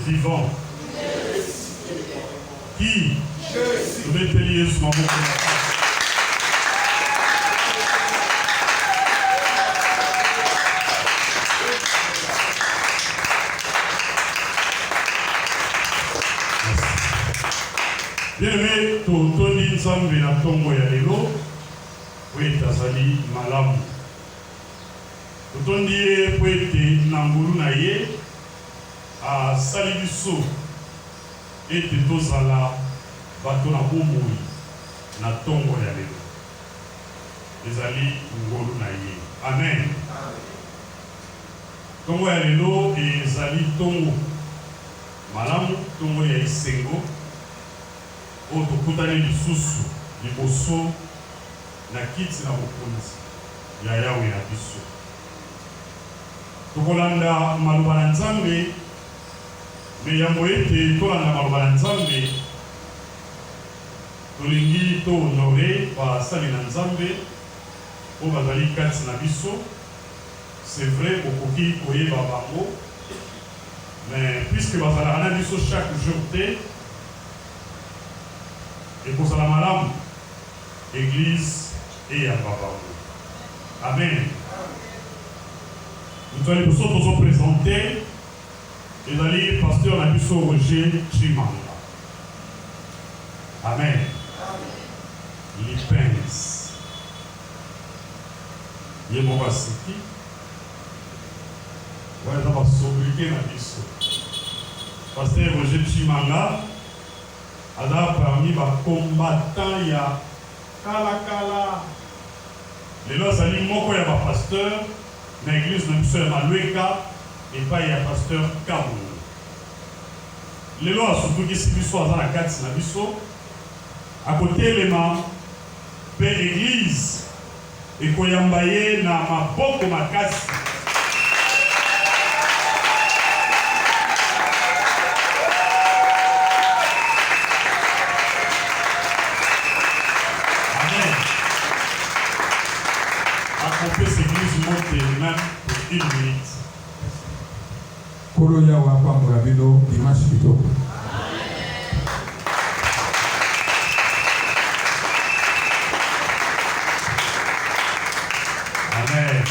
vivant. Qui? Nous mettons Jésus dans mon cœur. Bien-aimé, Tony Nzambe na Tongo ya lelo, oui, tazali malamu. Totondi ye po ete na ngulu na ye asali biso ete tozala bato na bomoi na Tongo ya lelo. Ezali ngulu na ye. Amen. Tongo ya lelo ezali tongo malamu, tongo ya esengo. Oto kutani lisusu liboso na kiti na bokonzi ya Yawe na biso. Tokolanda maloba na Nzambe, me yango ete tolanda maloba na Nzambe, tolingi to honore basali na Nzambe oyo bazali kati na biso. C'est vrai okoki koyeba bango, mais puisque bazalaka na biso chaque jour te, et pour ça la madame, église et à papa. Amen. Nous allons nous présenter et d'aller pasteur Nabiso Roger Chimanga. Amen. Les pinces. Il y a mon vasiki. Ouais, ça va s'obliger Nabiso. Pasteur Roger Chimanga. Alors parmi les combattants, il y a Kala. Les lois s'allument moko ya ba pasteur, l'église de M. Malueka et pas il y a pasteur Kabou. Les lois surtout qui s'y sont dans la carte na biso. À côté les mains, père église et koyambaye na maboko makasi. Une minute. Koloya wa kwa murabino dimanche kitoko. Amen.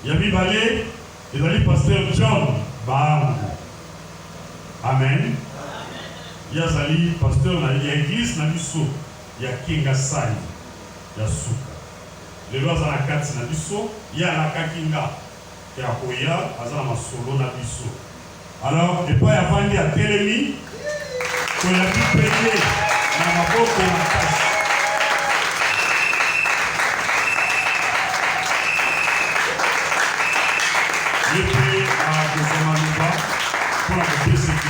Yabi Balé, il a dit pasteur John Bahamou. Amen. Il y a Zali, pasteur, il y a église, il y a Kinga Sai, il y a Souka. Les lois à la carte na biso, il y a la kakinga qui a koya, azana masolo na biso. Alors, et pas avant il y a Télémi, qu'on a pu payer dans ma boque ou ma cache. Je prie à Kosomanuba pour la paix cette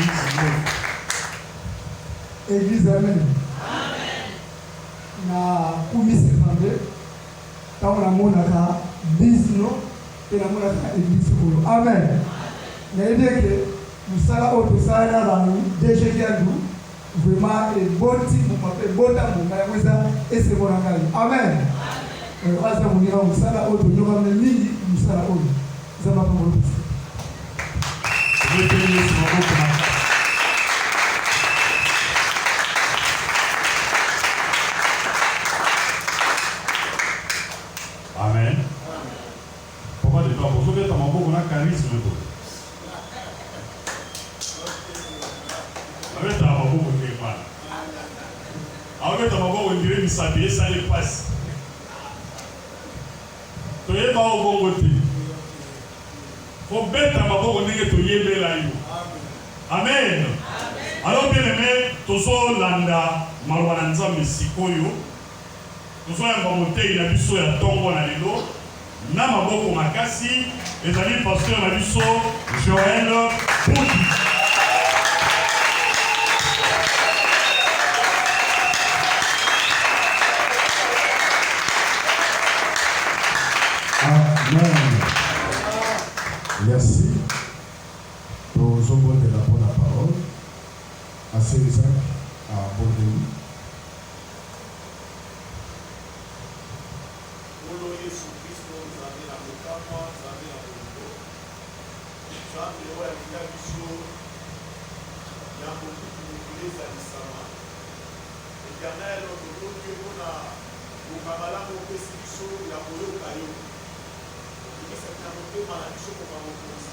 église. Église, amen. Na kumi septembre. Quand on a monaka 10 non et la monaka église pour amen. Mais bien que nous sala auto sala dans DG Kiandou vraiment et bon type pour m'appeler bon temps pour moi ça et c'est bon amen. Amen. Asa munira nous sala auto nous va mingi nous sala auto. Ça va pas mon. Je vais payer sur mon compte. Amen. Pourquoi de toi, vous avez un charisme. Avec ta maman, vous ne pas. Avec ta maman, vous direz, ça les passe. Tu es pas au bon côté. Faut mettre ta maman, vous direz, tu es là. Amen. Alors, bien aimé, tous landa, Marwananza, Messikoyo. Nous sommes en monté, il a vu sur la tombe na lelo. Na maboko makasi, ezali pasteur na biso Joël Boudi. Amen. Merci. Nous sommes de la bonne parole. À Césaire, à Bordeaux. Nzambe oyo alinga biso éternel, notre Dieu, on a au Kabbalah, on peut s'y il a volé au caillou. Il dit c'est un peu maladie sur le Kabbalah aussi.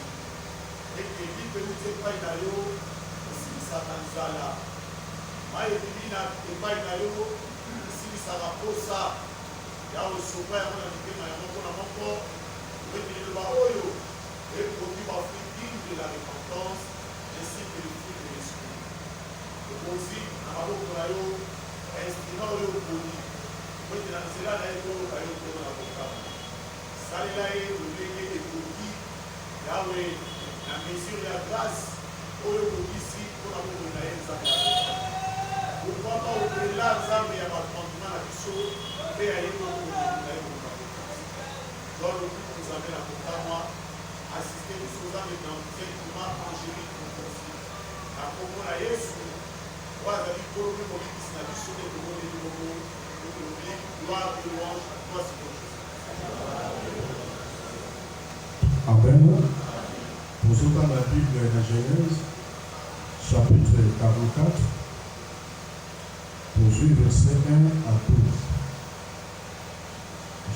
Et que dit que nous ne pas d'ailleurs, si ça t'en là. Moi, il dit n'a pas d'ailleurs, si ça va pour ça. Il y a le sauveur, on a dit que nous avons encore, on va dire le baoyo, et produit par fruit de la repentance, ainsi que le fruit de l'esprit. Aussi, on va voir pour estimant le produit. Moi, je n'ai pas d'ailleurs pour la comptable. Ça, il a été le produit, Yahweh, la mesure de la grâce, pour le produit ici, pour la pour la pourquoi pas au-delà de l'ensemble, il y a pas de fondement à l'issue, et à l'époque, on a eu le donc, le but nous amène à moi, assister aux choses avec un traitement angélique pour aussi. À propos de Yesu, on a dit que le monde qui s'est dit sur les mots de l'Oubli, gloire et louange à toi, c'est bon. Amen. Pour ce temps, la Bible de la Genèse, chapitre 44, pour suivre versets 1 à 12.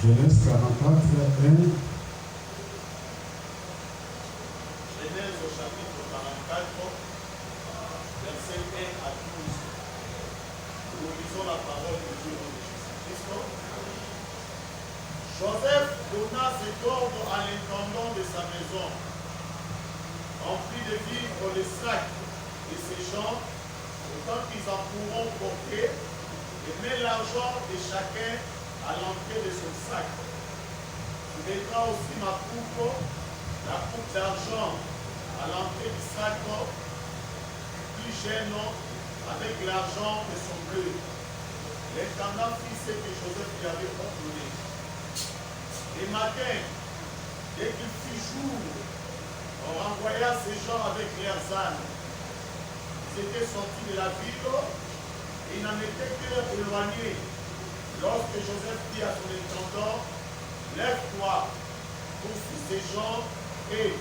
Genèse 44, 1. Genèse au chapitre 44, verset 1 à 12. Nous lisons la parole de Dieu de Jésus-Christ. Joseph donna cet ordre à l'intendant de sa maison. Emplis de vivres les sacs de ces gens, autant qu'ils en pourront porter, et mets l'argent de chacun à l'entrée de son sac. Tu mettras aussi ma coupe, la coupe d'argent, à l'entrée du sac, plus gênant, avec l'argent de son bleu. L'intendant fit ce que Joseph lui avait ordonné. Et matin, dès qu'il fit jour, on renvoya ces gens avec leurs ânes. Ils étaient sortis de la ville et ils n'en étaient que éloignés. Lorsque Joseph dit à son intendant, lève-toi, poursuis ces gens et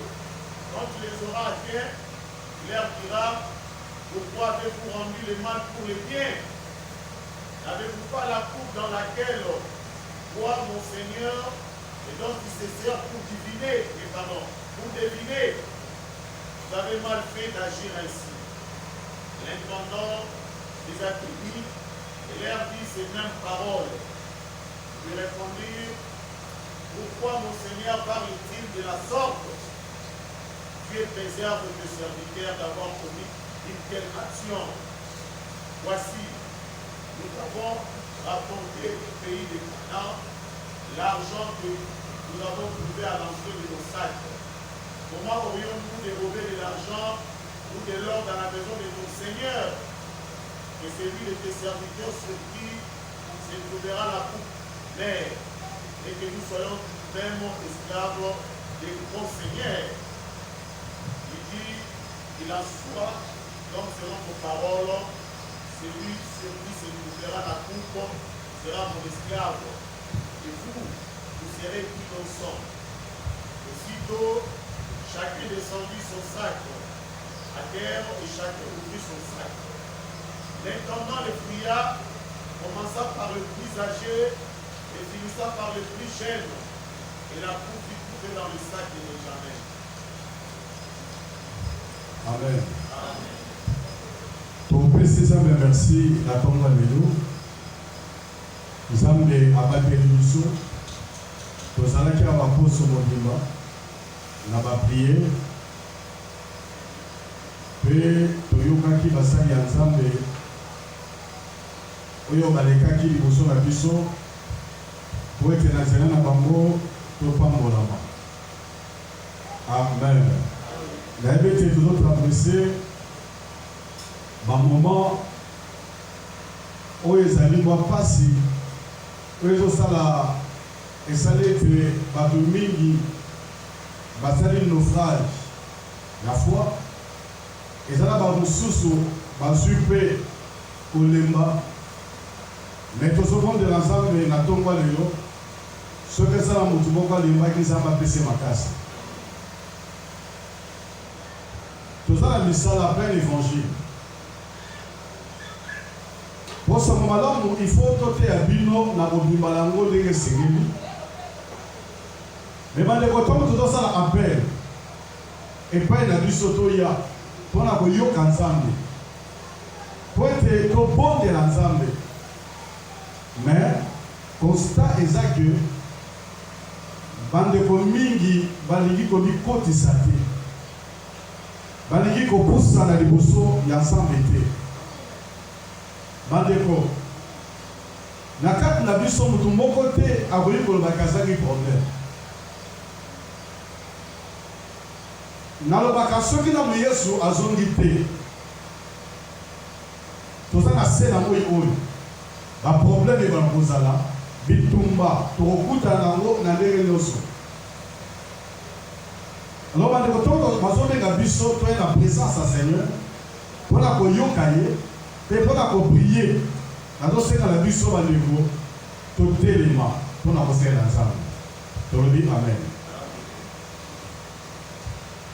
quand tu les auras atteints, tu leur diras, pourquoi avez-vous rendu le mal pour le bien? N'avez-vous pas la coupe dans laquelle boit mon Seigneur et dont il se sert pour deviner, vous avez mal fait d'agir ainsi. L'intendant les attribue et leur dit ces mêmes paroles. Ils lui répondirent, pourquoi mon Seigneur parle-t-il de la sorte? Dieu préserve le serviteur d'avoir commis une telle action. Voici, nous avons rapporté au pays de Canaan l'argent que nous avons trouvé à l'entrée de nos sacs. Comment aurions-nous dérobé de l'argent ou de l'or dans la maison de nos seigneurs? Que celui de tes serviteurs sur qui se trouvera la coupe mère, et que nous soyons même esclaves des grands seigneurs. Il dit, il en soit, comme selon vos paroles, celui sur qui se trouvera la coupe sera mon esclave. Et vous serez tout ensemble. Aussitôt, chacun descendit son sac à terre et chacun ouvrit son sac. L'intendant les pria, commença par le plus âgé et finissa par le plus jeune. Et la coupe fut trouvée dans le sac de Benjamin. Amen. Pour préciser ça, merci la tombe à nous. Nous avons abattu l'émission. Nous allons faire la pause sur mon débat. Nous avons prié. Puis, nous avons fait la salle ensemble. Oyo balekaki liboso na biso po ete na nzela na bango topambolama. Amen. Nayebi ete tozotraverse bamoment oyo ezali mwa mpasi oyo ezosala esali ete bato mingi basali naufrage ya foi. ezala bamosusu bazwi mpe kolemba. Mais tout ce monde de l'ensemble na tongo lelo ce que ça la mutu moko alembaki nzambe apesi makasi. Tout ça la misala plein évangile. Pour ce moment-là, il faut toter à bino na bobimbalango de segeli. Mais quand tout ça appel et pas na bisoto ya pour na boyo ensemble. Pour être au bon de l'ensemble. Mais constat est que bande ko mingi balingi ko bikotisa te. Balingi ko poussa na liboso ya ensemble te. Bandeko na kati na biso mutu moko te akoki kolobaka azangi problème. Nalobaka soki na Yesu azongi te toza na se na moi oyo baproblème ebala kozala bitumba tokokutana yango na ndenge nyonso. Alors bandeko ntongo bazobenga biso toye na présence ya Seigneur mpona koyoka ye mpe mpona kopriye nazosenga na biso bandeko totelema mpona kosengela Nzambe. Tolobi amen.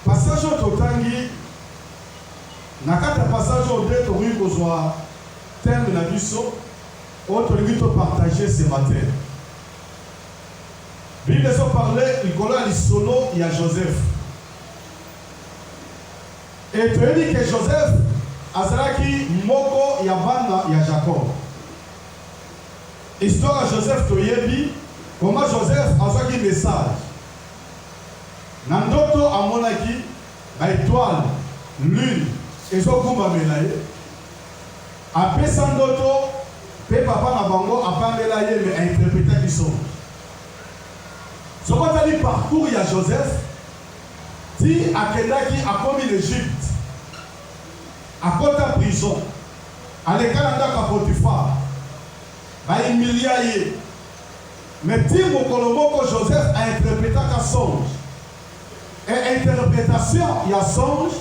Passage oyo totangi na kati ya passage oyo nde tokoki kozwa thème na biso oyo tolingi topartage ce matin. Bible ezoparle likolo ya lisolo ya Joseph. Et toyebi ke Joseph azalaki moko ya bana ya Jacob. Histoire ya Joseph toyebi comment Joseph azwaki message. Na ndoto amonaki ba étoile, lune ezokumbamela ye. Apesa ndoto pe papa na bango apambela ye me interprétaki songe. Sokotali parcours ya Joseph ti akendaki akomi l'Égypte. Akota prison. Alekala ndaka Potiphar. Ba humilia ye. Mais ti mokolo moko Joseph a interprété ka songe. Et interprétation ya songe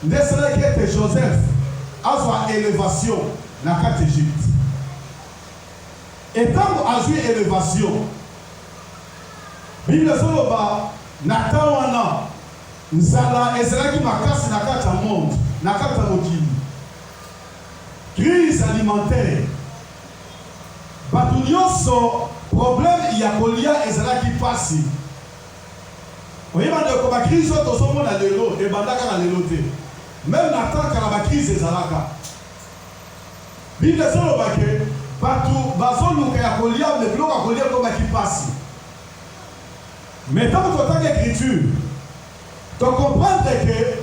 ne serait que Joseph a son élévation na kati Égypte. Et tant a joué élévation, Bible soloba na tawana nzala ezalaki makasi na kati ya monde, na kati ya mokili. Crise alimentaire. Bato nyonso problème ya kolia ezalaki pasi. Oyeba ndeko ba crise oyo tozomona lelo ebandaka na lelo te. Même na tant kala ba crise ezalaka. Bible soloba ke bato bazoluka ya kolia me biloko ya kolia ekomaki pasi. Mais tant que tu as l'écriture, tu comprends que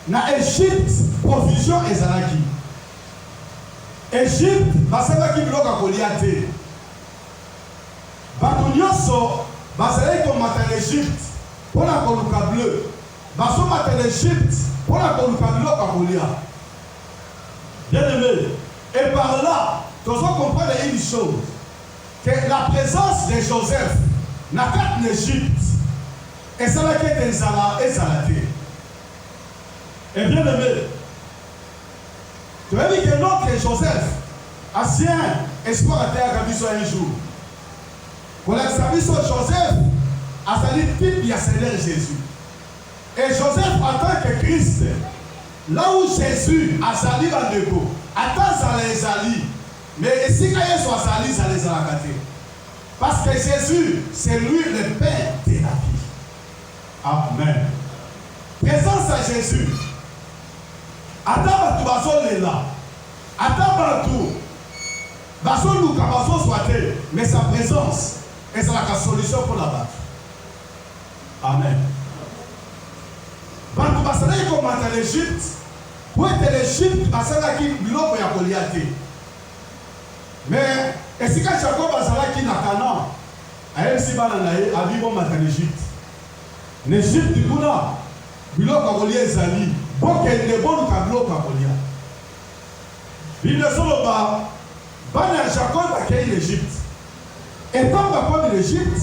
na Égypte, provision ezalaki. Égypte, basalaki biloko ya kolia te. Bato nyonso bazalaki komata l'Égypte mpona koluka bleu. Bazomata l'Égypte mpona koluka biloko ya kolia. Bien-aimé, et par là, tu dois comprendre une chose, que la présence de Joseph na kati l'Égypte ezalaki ete ezala te. Et bien-aimé, toyebi ke notre Joseph ancien espoir ateyaka biso un jour. Kolakisa biso Joseph azali type ya Seigneur Jésus. Et Joseph en tant que Christ, là où Jésus azali bandeko, ata zala ezali, mais esika Yesu azali zala ezalaka te. Parce que Jésus, c'est lui le Père de la vie. Amen. Présence à Jésus. Ata batu bazolela. Ata batu bazoluka bazozwate. Mais sa présence est la solution pour la batu. Amen. Batu basalaki komata l'Égypte. Pour être l'Égypte, basalaki biloko ya kolia te. Mais esika Jacob azalaki na Canaan, ayebisi bana na ye abibomata l'Égypte. N'Égypte kuna biloko ya kolia ezali, bokende boluka biloko ya kolia. Bible soloba bana ya Jacob bakei l'Égypte. Etant bakomi l'Égypte,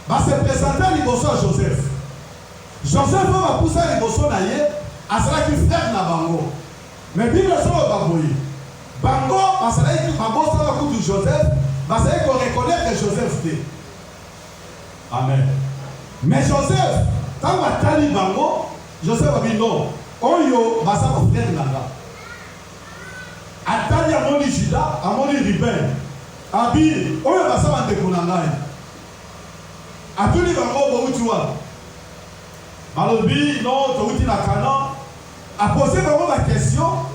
base présenta liboso ya Joseph. Joseph oyo bapusa liboso na ye azalaki frère na bango. Mais Bible soloba boye bango bazalaki babosana kutu Joseph, bazalaki koreconnaître Joseph te. Amen. Mais Joseph, tant batali bango, Joseph a dit non, oyo baza ko frère nanga. atali amoni Juda, amoni Ruben. Abi, oyo basa bandeko na ngai. Atuli bango bouti wa. Balobi, non, touti na Canaan. A posé bango la question.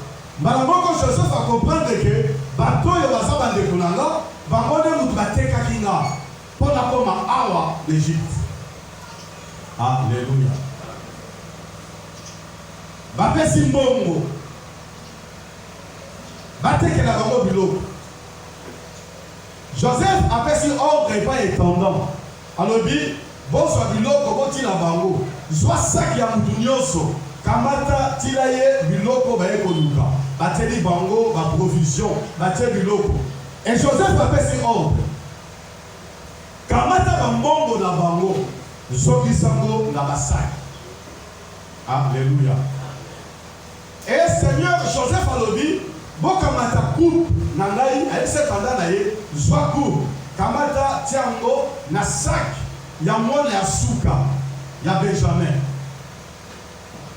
Malaboko Joseph a comprendre que bato yo basa bandeko na nga, bango ne mutu bateka kinga. Pona koma awa l'Égypte. Alléluia. Bapesi mbongo. Batekela bango biloko. Joseph apesi ordre epai étendant. Alobi, bozwa biloko botina bango. Zwa sac ya mutu nyonso. Kamata tila ye biloko baye koluka. Bateli bango ba provision, batie biloko. Et Joseph apesi ordre. Kamata ba mbongo na bango. Zogisango na basak. Alléluia. Et Seigneur Joseph alobi, bokamata coupe na ngai, aise panda na ye, zwa coupe. Kamata tiango na sac ya mwana ya suka ya Benjamin.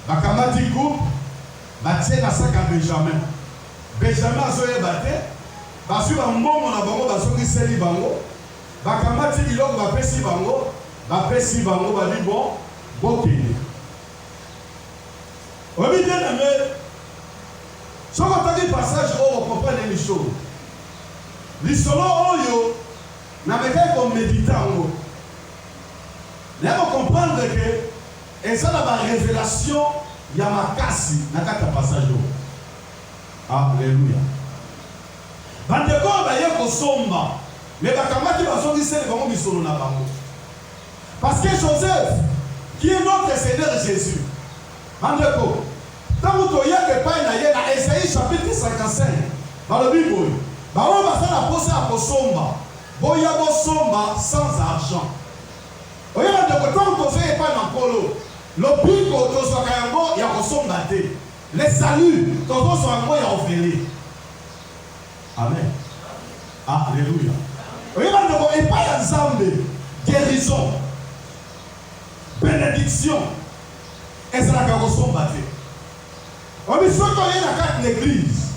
Bakamati coupe, batie na sac ya Benjamin. Benjamin azoye bate, basu ba mbongo na bango bazongiseli bango. Bakamati biloko bapesi bango, bapesi bango badi bon, bokende. Obi bien aimé, si on entend le passage, on comprend une chose. L'histoire oyo, n'a pas comme méditant. Là, on comprend que, et ça, la révélation, il y a ma casse, n'a pas de passage. Alléluia. Bandeko, il y a un somba. Mais bakamati bazongi seli bango misolo na bango. Parce que Joseph, qui est notre Seigneur Jésus, bandeko, tant que tu y a que pas na ye na Ésaïe chapitre 55, dans le Bible, bawo basa na poser à kosomba, boya bosomba sans argent. Oya bandeko, tant que tu fais pas na kolo, le biko to so kayango ya kosomba te. Les saluts, to so yango ya ofeli. Amen. Alléluia. Oui, et pas ensemble, guérison, bénédiction, et c'est la carrosse battue. On dit soit qu'on est dans la carte de l'église,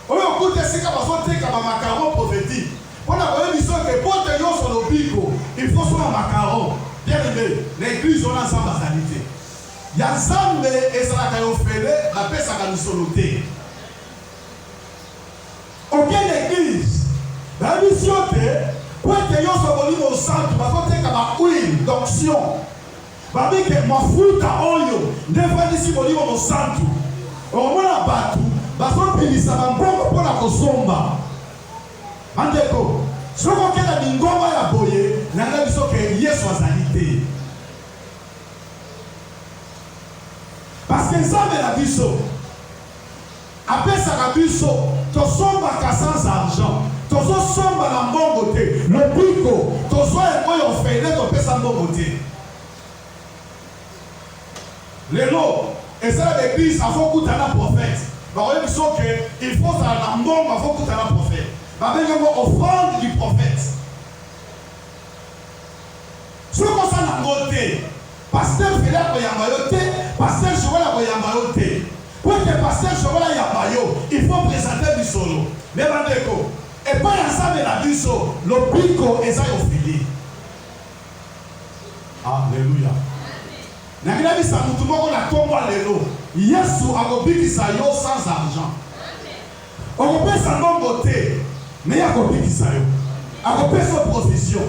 on écoute ce qu'on va faire comme un macaron prophétique. On a dit que pour te dire sur le pico, il faut soit un macaron. Bien aimé, l'église on a ensemble à sanité. Il y a ensemble et c'est la carrosse fêlée, la paix ça va nous soloter. Aucune église, la mission est pour que yo so bolimo santo bakote kama huile d'onction babi ke mafuta oyo ndefandisi bolimo mo santo omona batu bazopilisa bambongo mpona kosomba bandeko soko kela bingoma ya boye nanga biso ke Yesu azali te parce que nzambe na biso apesaka biso tosombaka sans argent tozo somba na mbongo te le biko tozo ekoyo ofele topesa mbongo te lelo ezala l'église afokutana prophète bakoye biso ke il faut zala na mbongo afokutana prophète babengango offrande du prophète soki osala yango te pasteur fele akoyamba yo te pasteur jokola akoyamba yo te po ete pasteur jokola yamba yo il faut présenter bisolo me bandeko et pas ensemble la biso, le pico est à offrir. Alléluia. N'a dit ça, nous devons la tombe à l'élo. Yesu a repris qui ça yo sans argent. On peut s'en côté, mais il y a repris qui ça yo. A repris son profession.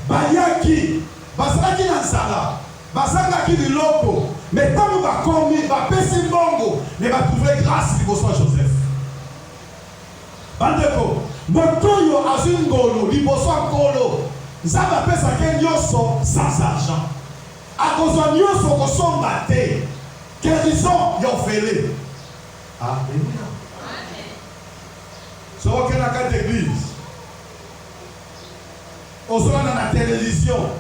Bayaki, basaki na sala, basanga qui du loco. Mais quand nous va commis, va pesi bongo, mais va trouver grâce qui reçoit Joseph. Bandeko, motoyo azungolo, liboso akolo, zaba pesa ke nyoso sans argent. Akozwa nyoso kosomba te, guérison yofele. Amen. So aucun acte d'église. Osola na télévision.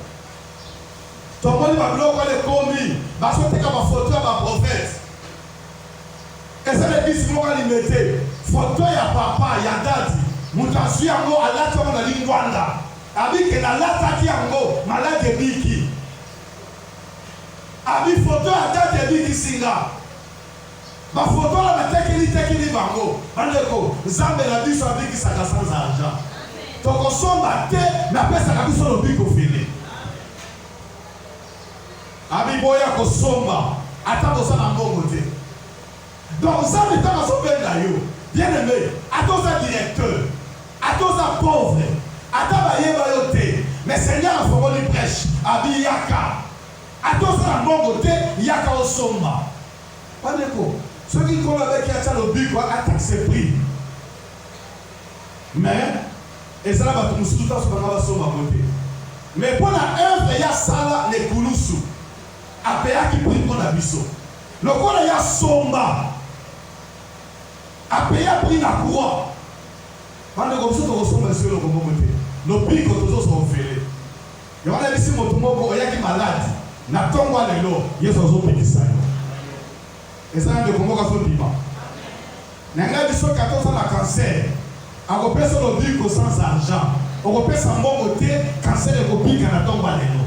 Tomoni ba bloko le komi, ba soteka ba photo ba prophète. Et ça l'église moko limité. Photo ya papa ya dadi mutasi yango alati yango na lingwanda abike na lataki yango malade biki abi photo ya dadi biki singa bafoto la batekeli bango bandeko nzambe na biso abikisaka sans argent tokosomba te napesaka biso lobiko fele abiboya kosomba ata kosala mbongo te donc nzambe ntango azobenga yo bien aimé atoza directeur atoza pauvre ata bayeba yo te mais seigneur afongoli prêche abi yaka atozala mbongo te yaka osomba bandeko soki nkolo abeki atya lobiko ataxe prix mais ezala bato mosusu taso banga basomba ngo te mais mpo na œuvre ya sala lekulusu apeyaki prix mpo na biso lokola ya somba apeya prix na croix bandeko biso tokosomba esiko eloko mbongo te lobiko tozosofele yokana bisi moto moko oyaki maladi na ntongo ya lelo yesu azopekisa yo ezala ndeko moko azondima na ngai biso katoza na cancer akopesa lobiko sans argent okopesa mbongo te cancer ekobika na ntongo ya lelo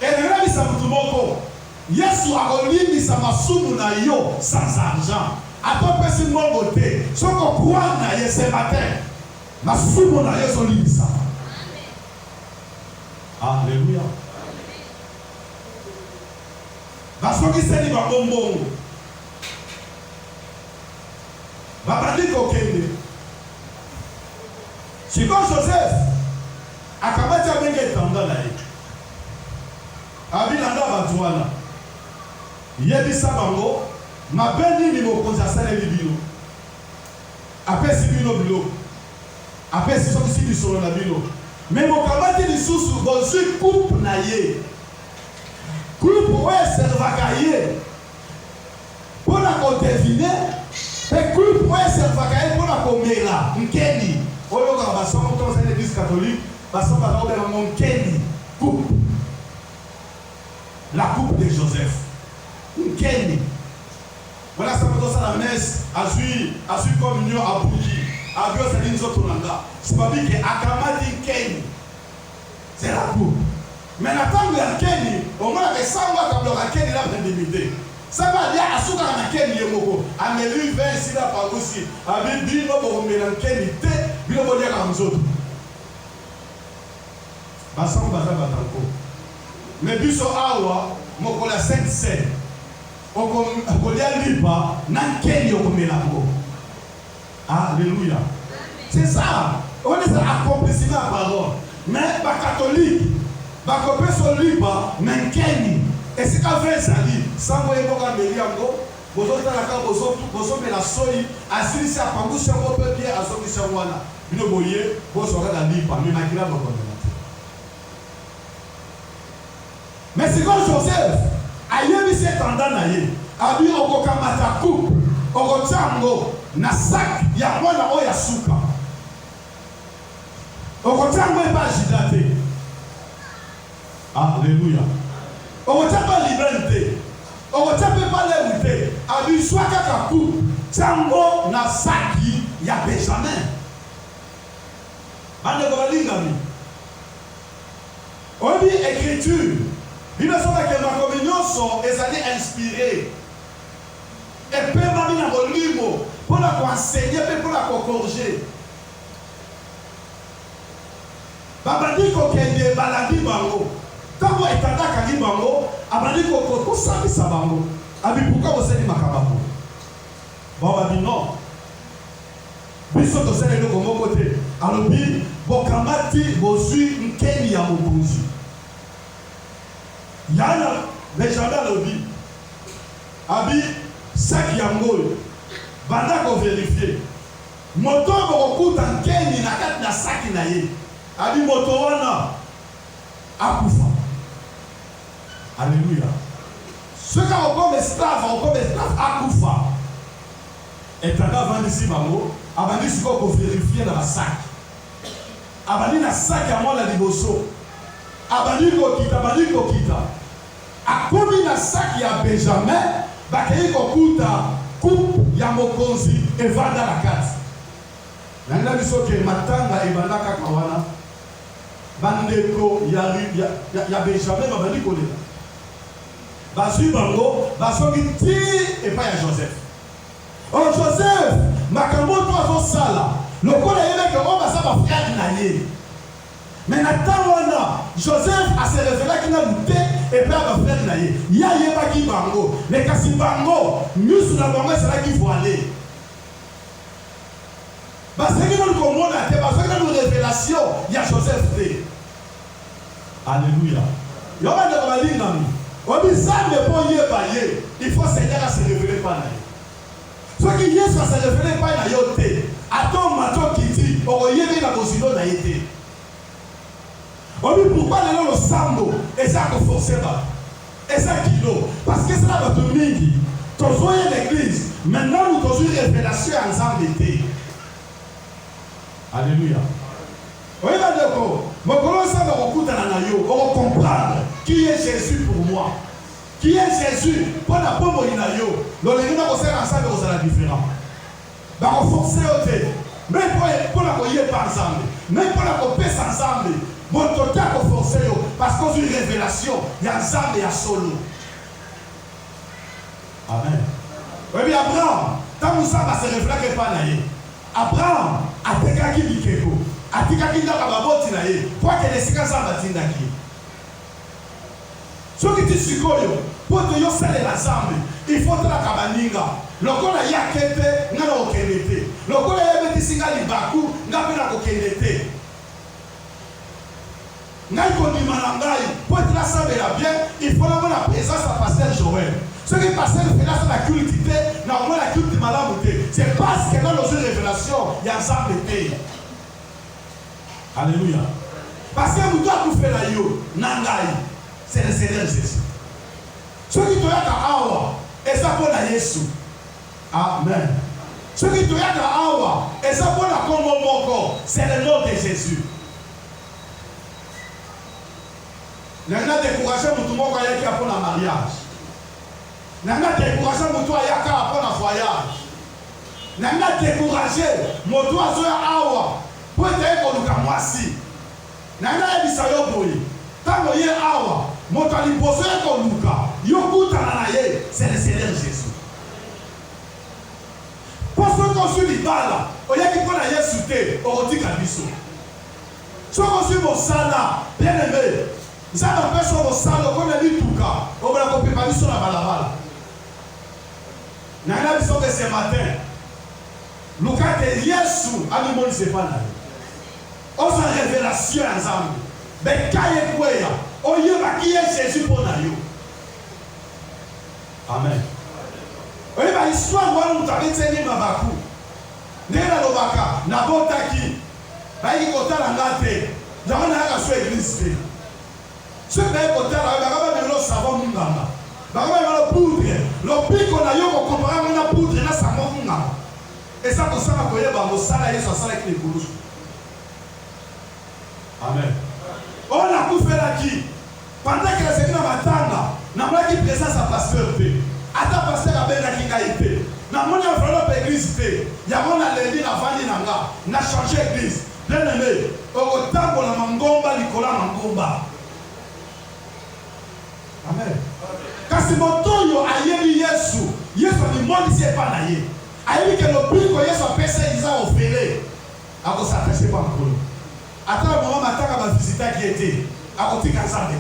elengalisa motu moko yesu akolimbisa masumu na yo sans argent atopesi mbongo te soki okroire na ye ce matin masumu na ye ezolimbisama alleluya basokiseli bango mbongo babandi kokende sikoyo joseph akamati abenge etanda na ye abilanda bato wana yebisa bango mabe nini mokonzi asaleli bino apesi bino biloko apesi sokisi lisolo na bino me mokamati lisusu bozwi coupe na ye coupe oyo eservaka ye mpo na kodevine mpe coupe oyo eservaka ye mpo na komela nkeni oyo kaka basongo to basali l'église catholique basongo bazakobenga ngo nkeni coupe la coupe de Joseph nkeni voilà ça peut ça la messe azui communion à bouki abi osali nzoto na nga sibabi ke akamati nkeni c'est la coupe mais na ntango ya nkeni omonaka esango akablaka nkeni na vendimité saba alia asukaka na nkeni ye moko ameli vin esila parusi abi bino bokomela nkeni te bino boliaka nzoto basango baza batanko mais biso awa mokolo ya sainte seine okolia lipa na nkeni okomela ngo alléluia c'est ça on est accomplissement à parole mais bacatholique bakopesa lipa na nkeni esika ve ezali sango yekoka meli yango bozotalaka bozomela soi asilisi apangusi yango mpe bie azongisi yango wana bino boye bozwakaka lipa me makila bakomela te mais sikoyo joseph ayebisi etanda na ye abi okokamata coupe okotia yango na sak ya mwana oyo ya suka okotia yango epa jida te alleluya okotia mpa libene te okotia mpe mpa lewu te abizwa kaka coupe tia yango na saki ya benjamin bandeko balingami oyebi écriture bino sobake makomi nyonso ezali inspiré epemami na molimo mpona koenseigner mpe mpona kokorge babandi kokende balandi bango ntango etandakangi bango abandi kosambisa bango abipuka bosali makambo bababi non biso tosala eloko moko te alobi bokamati bozwi nkeni ya mokonzi yana benjamin alobi abi saki yango oyo banda koverifie moto oyo bokokuta nkeni na kati na saki na ye abi moto wana akufa alleluya soki akokoma esclave akufa etanga avandisi bango abandi sikoyo koverifie na basaki abandi na saki ya mwana liboso abandi kokita akomi na saki ya benjamin bakei kokuta coupe ya mokonzi evanda na kati nanga biso ke matanga ebanda kaka wana bandeko ya benjamin babandi kolela bazui bango bazongi ti epai ya Joseph. Oh Joseph makambo to azosala lokola yebeke oyo baza bafrère na ye. Mais na ntango wana Joseph aserevelaki na lute epai ya bafrère na ye ye ayebaki bango me kasi bango nyusu na bango ezalaki voilé. Bazalaki nanu komona te bazalaki nanu révélation ya Joseph te. Alléluia. Yo bandeko balingami obizambe mpo oyeba ye il faut Seigneur ase révéler pa na ye. Soki Yesu ase révéler pa na yo te ato mato kiti okoyebi na bozilo na ye te. Obi pourquoi lelo losambo eza koforce bato eza kilo parce que ezala bato mingi tozoye l'église maintenant nous tozwi révélation ya Nzambe te. Alléluia. Oui, bandeko, mokolo samba kokutana na yo, on comprendre qui est Jésus pour moi. Qui est Jésus pour la pombo ina yo. L'olé na kosala ensemble kozala différent. Ba ko forcer ote. Mais pour la koyer par ensemble. Mais pour la kopesa ensemble. Bon total ko forcer yo parce qu'on a une révélation, il y a ensemble et a solo. Amen. Oui, bien Abraham, tant que ça va se révéler pas na ye. Abraham atekaki bikeko. Atikaki ndaka baboti na ye po akende esika Nzambe atindaki ye. Soki ti sikoyo po toyosalela Nzambe il faut talaka baninga lokola ye ake te nga na kokende te lokola yebetisi nga libaku nga mpe na kokende te ngai kondima na ngai po ete nasambela bien il faut namona présence ya Pasteur Joël. Soki Pasteur Joël asala culte te na komona culte malamu te c'est parce que nga lozwi révélation ya Nzambe te. Alléluia. Parce que nous devons faire la yo, nangai, c'est le Seigneur Jésus. Ceux qui doivent être awa, et ça pour la Jésus. Amen. Ceux qui doivent être awa, et ça pour la Congo Moko, c'est le nom de Jésus. Nanga découragé mutu moko ayaki pour le mariage. Nanga découragé mutu ayaka pour le voyage. Nanga découragé mutu azoya awa. Pour être koluka mwasi nanga yebisa yo boye tango ye awa moto aliposo ye koluka yo kutana na ye c'est le Seigneur Jésus. Parce que kozwi libala oyaki mpo na Yesu te okotika biso soki ozwi mosala bien aimé Nzambe apesa mosala okona lituka okola kopepa biso na balabala. Nanga biso ke ce matin luka te Yesu alimonise pa na ye osa révélation ya Nzambe bekaye kweya oyebaki ye Jésus mpo na yo. Amen. Oyeba histoire wana moto abeteli mabaku ndenge nalobaka nabotaki bayiki kotala nga te yango nayaka so église te soki baye kotala baka bamemelo savon munganga baka bamemelo poudre lobiko na yo kokompara ngo na poudre na savon munganga eza kosala koyeba mosala Yesu asalaki likulusu. Amen. On a tout fait là-qui. Pendant que la Seigneur m'attend, n'a pas dit présence à pasteur. Attends pasteur à ben la kingaïté. N'a pas enveloppe église. Il y a mon lundi la vani nanga. N'a changé église. Bien aimé. Au temps pour la mangomba, Nicolas mangomba. Amen. Quand c'est mon toyo ayebi Yesu. Yesu ni monde ici pas naïe. Ayebi que le plus que Yesu a pensé ils ont offert. À cause s'attacher pas encore. Attends, maman m'attend à ma visite qui était à côté de Nzambe.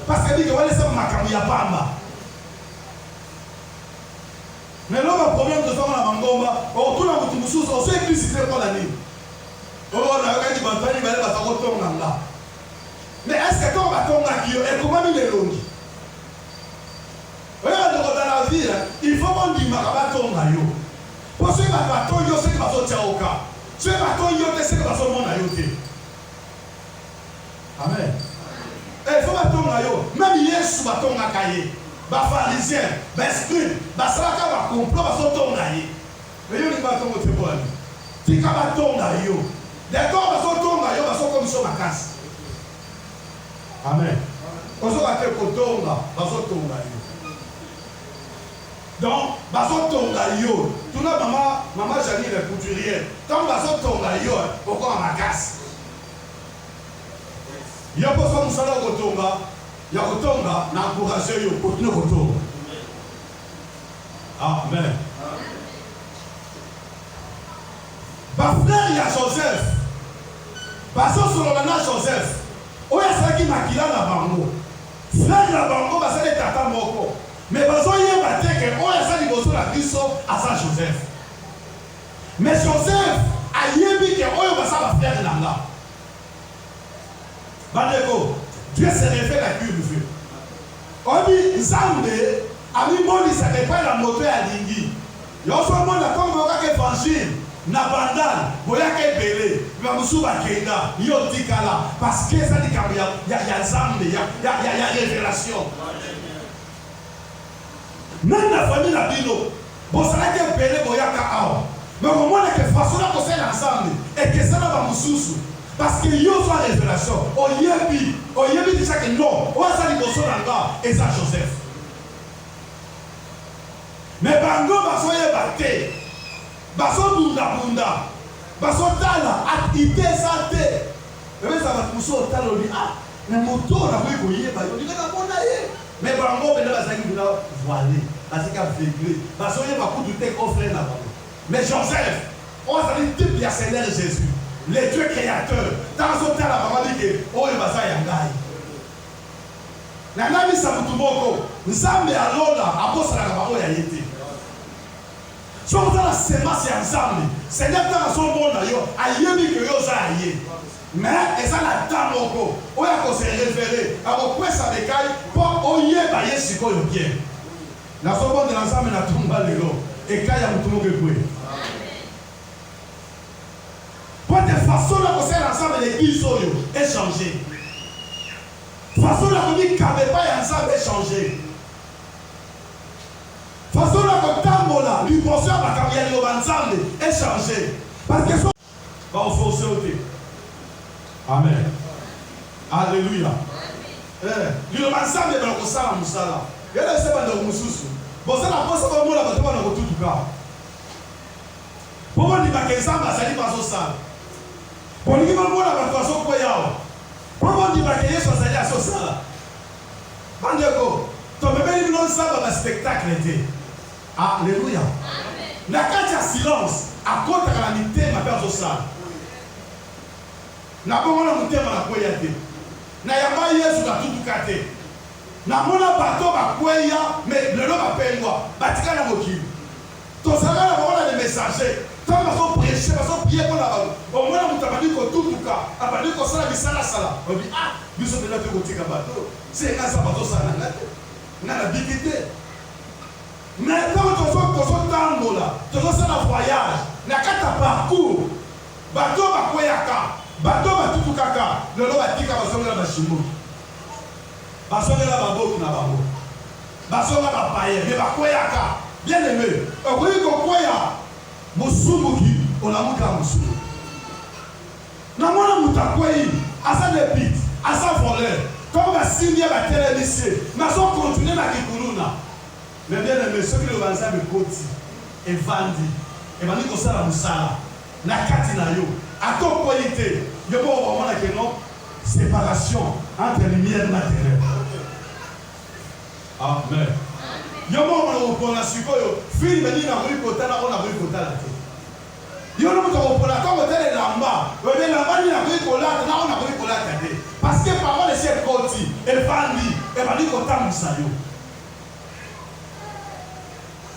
Parce que dit que voilà ça makambo ya pamba. Mais là le problème de ça na mangomba, au tout na mutu mususu, au c'est église c'est pour la nuit. Oh na ka di bantani bale ba ko tonga nga. Mais est-ce que toi va tonga qui et comment il est longi? Regarde dans la vie, il faut qu'on dise makaba tonga yo. Pour ceux qui va tonga yo c'est que va so tiaoka. Ceux qui va tonga yo c'est que va so mona yo te. Amen. Il faut batonga yo. Même Yesu batonga kaye. Ba pharisien, ba esprit, ba salaka ba complot ba sotonga ye. Mais yo ni batonga te bon. Tika batonga yo. D'accord ba sotonga yo ba so commission makasi. Amen. Oso ba te kotonga ba sotonga yo. Donc ba sotonga yo. Tuna mama Janine le couturier. Tant ba sotonga yo pourquoi makasi. Il y a pas ça musala kotonga ya kotonga na encourager yo continue kotonga. Amen. Ba frère ya Joseph baso solola na Joseph oyo asalaki makila na bango frère na bango basali tata moko mais bazoyeba te ke oyo asali liboso na biso aza Joseph mais Joseph ayebi ke oyo basa ba frère na nga bandeko Dieu se révèle à qui il veut. Obi Nzambe ami monisa ke pa la moto ya lingi yo so mona kongo ka ke évangile na bandal boya ke belé ba musuba kenda yo tikala parce que ça dit qu'il y a Nzambe il y a révélation même la famille na bino bo sala ke belé boya ka awa mais au moins que façon la conseil ensemble et que ça va mususu parce que yo soit révélation oyebi déjà que non o ça dit boso nanga et ça Joseph mais bango basoyeba te bazobunda bazotala atite eza te ebeza bato mosusu otala oli na moto nakoki koyeba yo linga namona ye mais bango pene bazalaki mpena voile bazalaki aveugle bazoyeba kutu te ofrere na bango mais Joseph oyo azali type ya Seigneur Jésus le Dieu créateur ntango azotala bango abike oyo baza ya ngai na ngai misa motu moko Nzambe alola abosalaka bango ya ye te soki oza na semence ya Nzambe Seigneur ntango azomona yo ayebi ke yo oza ya ye mais eza na temps moko oyo akose révélé akokwesa bekai mpo oyeba ye sikoyo bien nazobondela Nzambe na tumba lelo ekai ya motu moko ekwe po te façon na kosala Nzambe l'église oyo échanger façon na komikabe pa ya Nzambe échanger façon na kotambola liboso ya makambo ya liloba Nzambe échanger parce que so baoforce ote amen alléluia liloba Nzambe balakosala mosala yala ese bandeko mosusu bozala mposa bomona bato bana kotutuka po bondimaka Nzambe azali bazosala bolingi bomona bato bazokweya awa po bondimaka Yesu azali azosala bandeko tomemeli bino Nzambe baspectacle te alléluia na kati ya silence akotaka na mitema mpe azosala nabomona motema nakweya te na yamba Yesu natutuka te namona bato bakweya mais lelo bapengwa batika na mokili tozalaka na bango na de messager ntango bazoprêche bazoprie mpona bango omona moto abandi kotutuka abandi kosala bisalasala obi biso mpena te kotika bato se nga nzambe azosala na nga te nga na biki te mais ntango tozotambola tozosala voyage na kati ya parcours bato bakweyaka bato batutukaka lelo batika bazongela bashimo bazongela baboki na bango bazongela bapaye me bakweyaka bien aimé okoki kokweya mosumuki olamuka mosumu namona moto akweyi aza debit aza voleur comme basimbi ya batelemisi nazokontinue na kikuluna mais bien aimé soki liloba Nzambe ekoti evandi ebandi kosala mosala na kati na yo atokweyi te yo moko bamonake no séparation entre lumière na ténèbre amen yo moko nakopona sikoyo filme nini nakoki kotala oyo nakoki kotala te yo no moto akopona ntango otala elamba oyo elamba nini nakoki kolata na oyo nakoki kolata te parce que parole esi ekoti evandi ebandi kotambwisa yo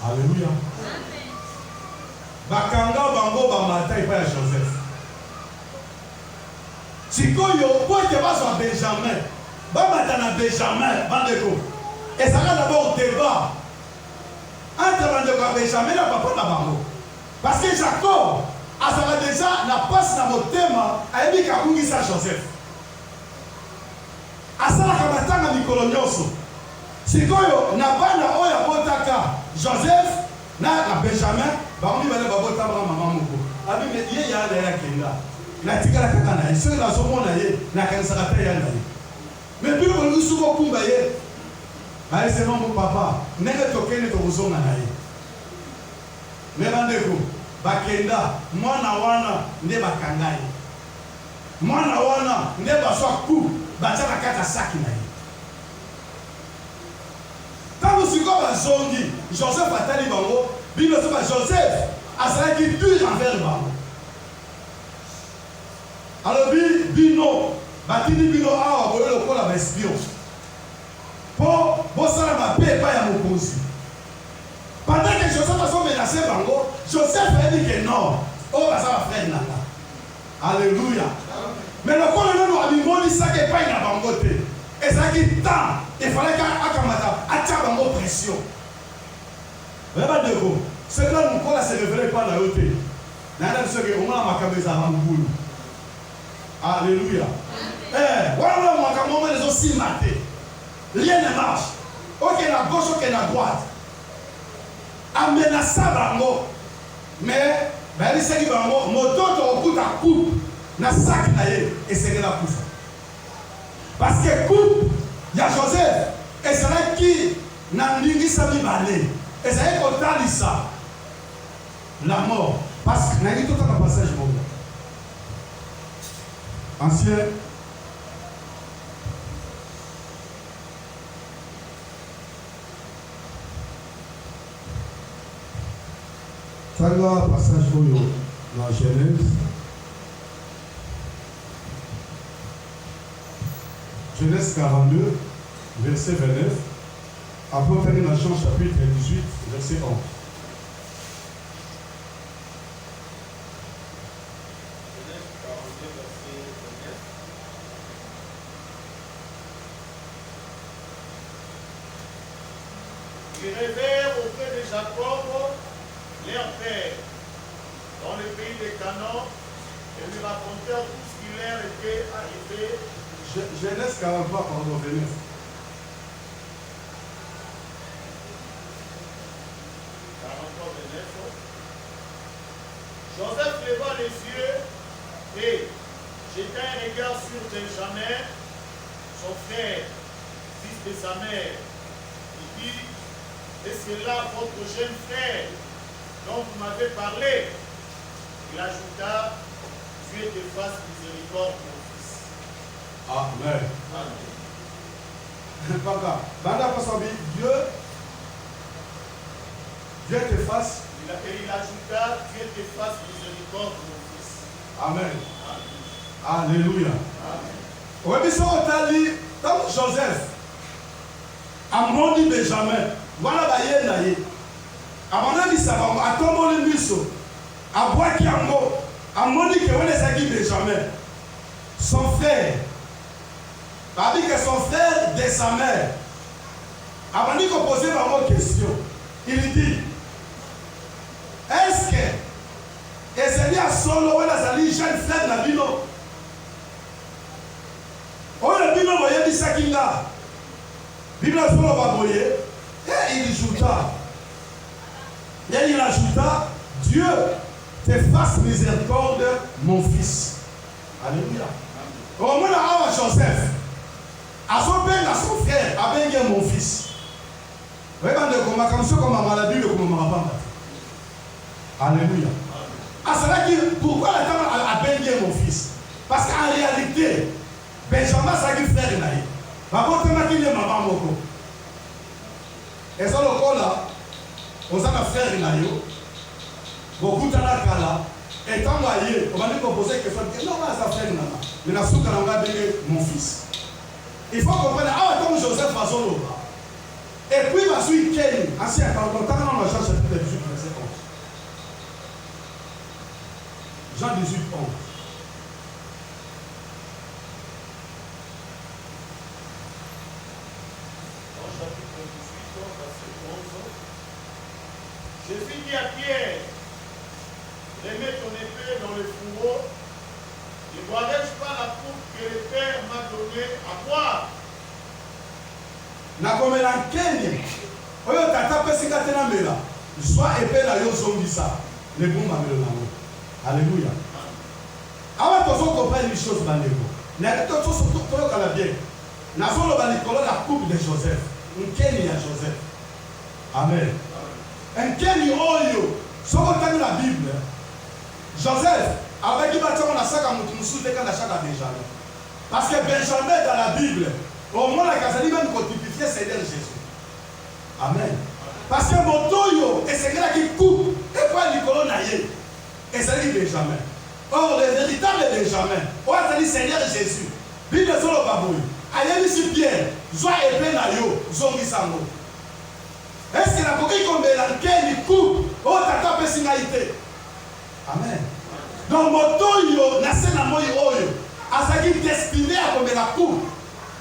alléluia bakanga bango bamata epai ya Joseph sikoyo po ete bazwa Benjamin bamata na Benjamin bandeko ezalaka d'abord débat entre bandeko ya Benjamin na papa na bango parce que Jacob azalaka déjà na pasi na motema ayebi kakungisa Joseph asalaka matanga mikolo nyonso sikoyo na bana oyo abotaka Joseph na Benjamin bango mibale babotaka mama moko abi ye yana ya kenda natikala kaka na ye soki nazomona ye nakanisaka te ya na ye mais bino bolingi suki okumba ye ayesema mo papa ndenge tokende tokozonga na ye me bandeko bakenda mwana wana nde bakanga ye mwana wana nde bazwa ku batia na kati ya saki na ye sikoyo bazongi Joseph atali bango Bible ezoba Joseph azalaki dur envers bango alobi bino batindi bino awa boye lokola baespion mpo bosala mabe epai ya mokonzi pendant que Joseph azomenase bango Joseph ayebi ke non oyo baza bafrere nanga alléluia mais lokola nano abimonisaki epai na bango te ezalaki temps efalaki akamata atia bango pression oyeba ndeko soki nano mokola se révélé epai na yo te nayana bisoki omona makambo ezala mobulu alléluia wana makambo omo ezosimba te rien ne marche oke na gauche oke na droite amenasa bango mais bayebisaki bango mototo okuta coupe na saki na ye esengeli akufa parce que coupe ya Joseph ezalaki na ndingisa mibale ezalaki kotalisa la mort parce que nayebi totaka passage moko ancien tanga passage oyo na Genèse Genèse 42 verset 29 après on termine dans Jean chapitre 18 verset 11. Ils rêvèrent auprès de Jacob, leur père, dans le pays de Canaan, et lui racontèrent tout ce qui leur était arrivé. Genèse 43, pardon, 29. Joseph leva les yeux et jeta un regard sur Benjamin, son frère, fils de sa mère. Il dit, est-ce là votre jeune frère dont vous m'avez parlé? Il ajouta, Dieu te fasse miséricorde, mon fils. Amen. Amen. Papa, Banda Pasabi, Dieu te fasse. Et il ajouta, Dieu te fasse miséricorde, mon fils. Amen. Amen. Alléluia. Amen. Oui, mais ça, on dit, comme Joseph, Amoni Benjamin, voilà baye na ye. Amoni Sabango, Atomboli Miso, Abouaki Ambo, Amoni que on les a dit Benjamin, son frère, Babi que son frère de sa mère, Amoni qu'on posait vraiment question. Il dit, est-ce que Ezeli a solo ou Nazali jeune frère na bino? Oyo bino moye bisakinga. Bible solo baboye et il ajouta. Et il ajouta, Dieu te fasse miséricorde, mon fils. Alléluia. Au moment où Joseph a son père, à son frère, a bien mon fils. Regardez comment comme ça comme la Bible comme ma maman. Alléluia. Ah, c'est là que pourquoi la dame a bien mon fils? Parce qu'en réalité, Benjamin c'est un frère naïf. Papa qui est maman moko. Et ça le cas là, on a un frère naïf. Beaucoup de la kala. Et quand on va y on va lui proposer quelque chose. Non, là ça frère nana. Mais la souka on va dire mon fils. Il faut comprendre. Ah, comme Joseph va solo. Et puis va suivre Ken. Ancien quand on a Jean chapitre 18 verset 11. Jean 18 11. Jésus dit à Pierre, remets ton épée dans le fourreau. Ne boirai-je pas la coupe que le Père m'a donnée à boire? Nakomela Kenya. Oyo tata pesika tena mela. Soit épée na yo zongisa. Le bon mamelo nango. Alléluia. Awa tozo comprendre les choses bandeko. Na to to kala bien. Na solo ba likolo la coupe de Joseph. Nkeni ya Joseph. Amen. Nkeni oyo. Soko tani la Bible. Joseph avec qui bâtiment on a ça comme tout sous des cas d'achat Benjamin. Parce que Benjamin dans la Bible, au moins la Casali même qu'on typifiait Seigneur Jésus. Amen. Parce que mon toyo, et c'est là qui coupe, et quoi Nicolas Naye, et c'est lui Benjamin. Or, le véritable Benjamin, on a dit Seigneur Jésus, lui de solo babouille, allez ici Pierre, joie épée na yo, zongi sango. Est-ce que la coquille comme l'enquête il coupe, oh tata personnalité. Amen. Donc mon toyo, na sena moi oyo, à ce qui est destiné à comme la coupe,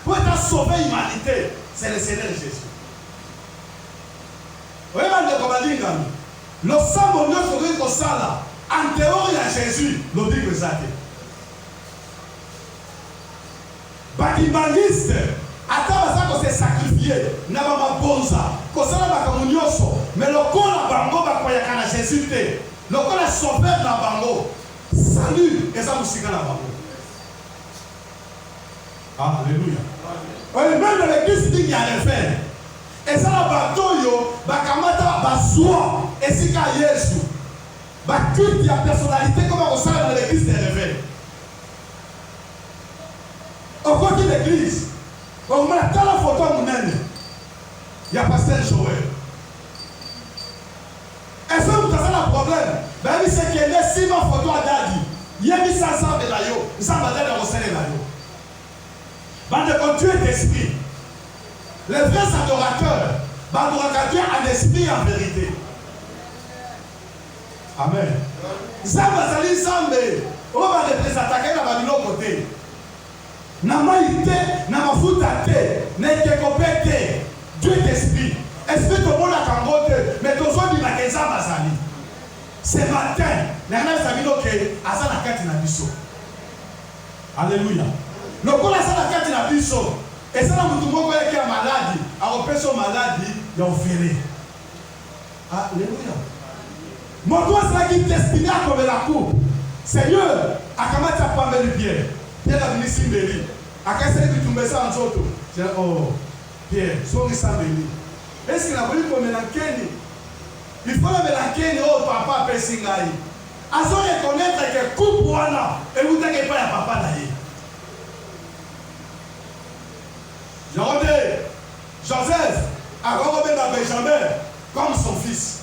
pour être sauver l'humanité, c'est le Seigneur Jésus. Oui, le sang mon Dieu faudrait que ça là, en dehors de Jésus, le dit que ça. Bakimbaniste, attends ça qu'on s'est sacrifié, n'a pas bonza, qu'on s'en va comme unioso, mais le corps la bango va croire qu'à Jésus te, le corps la sauveur la bango, salut et ça vous signe la bango. Alléluia. Oui, même dans l'église il y a des faits. Et ça la bateau bakamata basua et si ka Yesu bakulte ya personnalité comme on sait dans l'église des réveils. Au côté de l'église, on met la photo à mon âne. Il y a pasteur Joël. Et ça vous avez un problème. Ben oui c'est qu'il est si ma photo à Dadi. Il y a mis 500 de la yo, ça va aller dans le ciel la yo. Bande de continuer d'esprit. Les vrais adorateurs, adorateurs Dieu en esprit et en vérité. Amen. Zamba Zali Zambe, on va représenter dans le côté. Namaïté, Namafutate, Nekekopete, Dieu est esprit. Esprit de monde à Kangote, mais tous autres ils m'attendent à Zali. Ce matin, Nana Zabino ke Azana Kati na biso. Alléluia. Le coup là ça la Kati na biso. Et ça, nous avons qui est maladie, à repérer son maladie, il a offert. Alléluia. Mon doigt, c'est là qui est destiné à tomber la coupe. Seigneur, à comment tu as pas mis le Pierre? Pierre a venu ici, Béli. À quel moment tu tombes ça en auto? J'ai dit, oh, Pierre, sois sans Béli. Est-ce qu'il a voulu qu'on mélanque? Il faut la mélanque, oh, papa, Pessingaï. À ce reconnaître que coupe wana, et vous n'avez pas à papa d'ailleurs. Joseph a reconnu Benjamin comme son fils.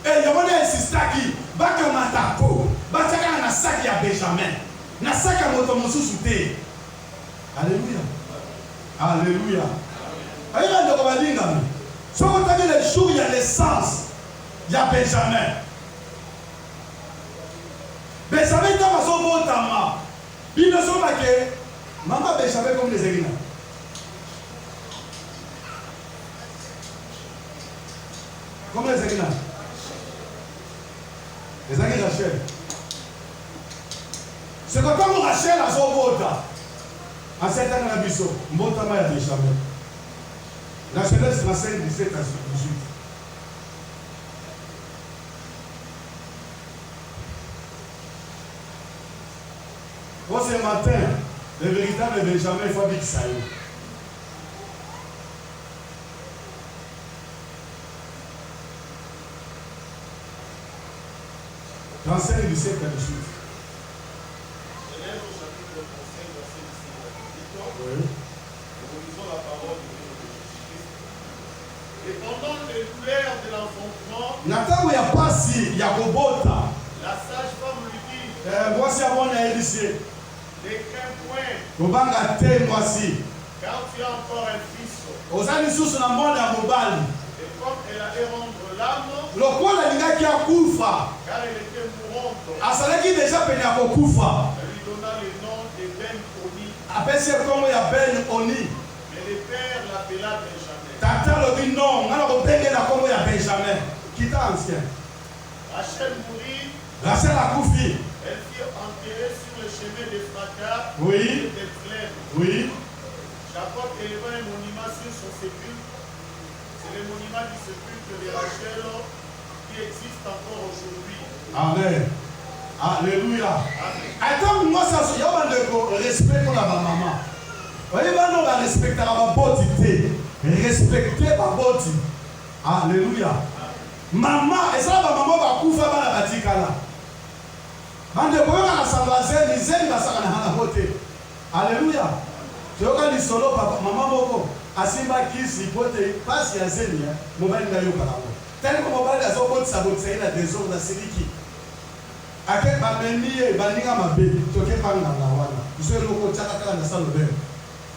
Et il y a insisté qui va comme un taco, va faire un sac à Benjamin, un sac à motomosu souté. Alléluia. Alléluia. Aïe, on va dire, si vous avez les jours, il y a l'essence, il y a Benjamin. Benjamin est dans son bon temps. Il ne sont pas que maman Benjamin comme les Érina. Comme les Érina. Les Érina Rachel. C'est quand on Rachel a son bon temps. En 7 ans, on a vu ça. Bon temps, il y a Benjamin. La Genèse 35, 17 à 18. Bon, ce matin, le véritable Benjamin, il faut dire que ça y est. 35, 17 à 18. Genèse au chapitre 35, verset 17 à 18. Oui. Nous lisons la parole de Jésus-Christ. Et pendant les douleurs de l'enfantement, Nathan ya pasi ya kobota. la sage-femme lui dit, Mwasi abona elise. ne crains point, Kobanga te mwasi. car tu as encore un fils. Ozali susu na mwana ya mobali. Et comme elle allait rendre l'âme, Lokola alingaki akufa. car elle était mourante, Asalaki deja pene ya kokufa. elle lui donna le nom de Ben-Oni. Apesi kombo ya Ben Oni. Mais le père l'appela Benjamin. Tata lobi non, ngana kobengela kombo ya Benjamin. Kita ancien. Rachel mourit, Rachel akufi. elle fut enterrée sur le chemin d'Ephrata Oui. de Bethléem. Oui. Jacob éleva un monument sur son sépulcre. C'est le monument du sépulcre de Rachel qui existe encore aujourd'hui. Amen. Alléluia. Amen. Attends, moi ça se yaba ndeko respect pour la maman. Oye ba no ba respecter ba boti te. Respecter ba boti. Alléluia. Maman, et ça ba maman ba kufa ba na batikala. Bande ko yoka na sambaze ni zeli ba saka na hana hote. Alléluia. Yoka ni solo papa maman moko. asimba kisi pote pasi ya zeli mobali na yo kana ngo tani ko mobali azobotisa botisa ina désordre na siliki ake bamenie baninga mabe toke panga na wana isoro ko chaka kala na salobe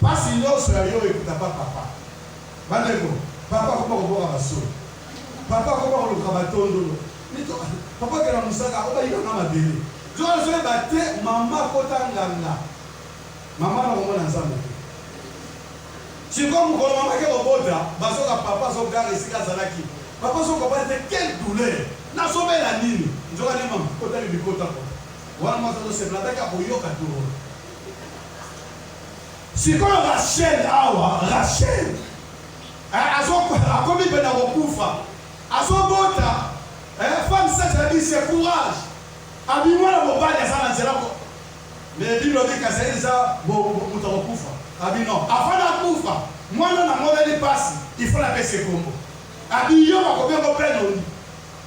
pasi nyonso ya yo ekuta papa bandeko papa ko ko boka baso papa ko ko luka batondo nito papa kera musaka ko bayika na mabele zo bate mama ko tanganga mama na ko na nzambe si comme ko mama ke obota basoka papa so gare sika zalaki papa so ko bate quelle douleur na so bela nini njoka ni mama ko tali bikota ko wana mazo se blabeka ko yoka turo si ko Rachel awa Rachel akomi pena kokufa azobota femme sage a dit c'est courage abimwana mobali aza na nzela ko mais biblo bika saiza moto kokufa abi non avant na kufa mwana na modeli pasi il faut la baisser kombo abi yo bakobengo peno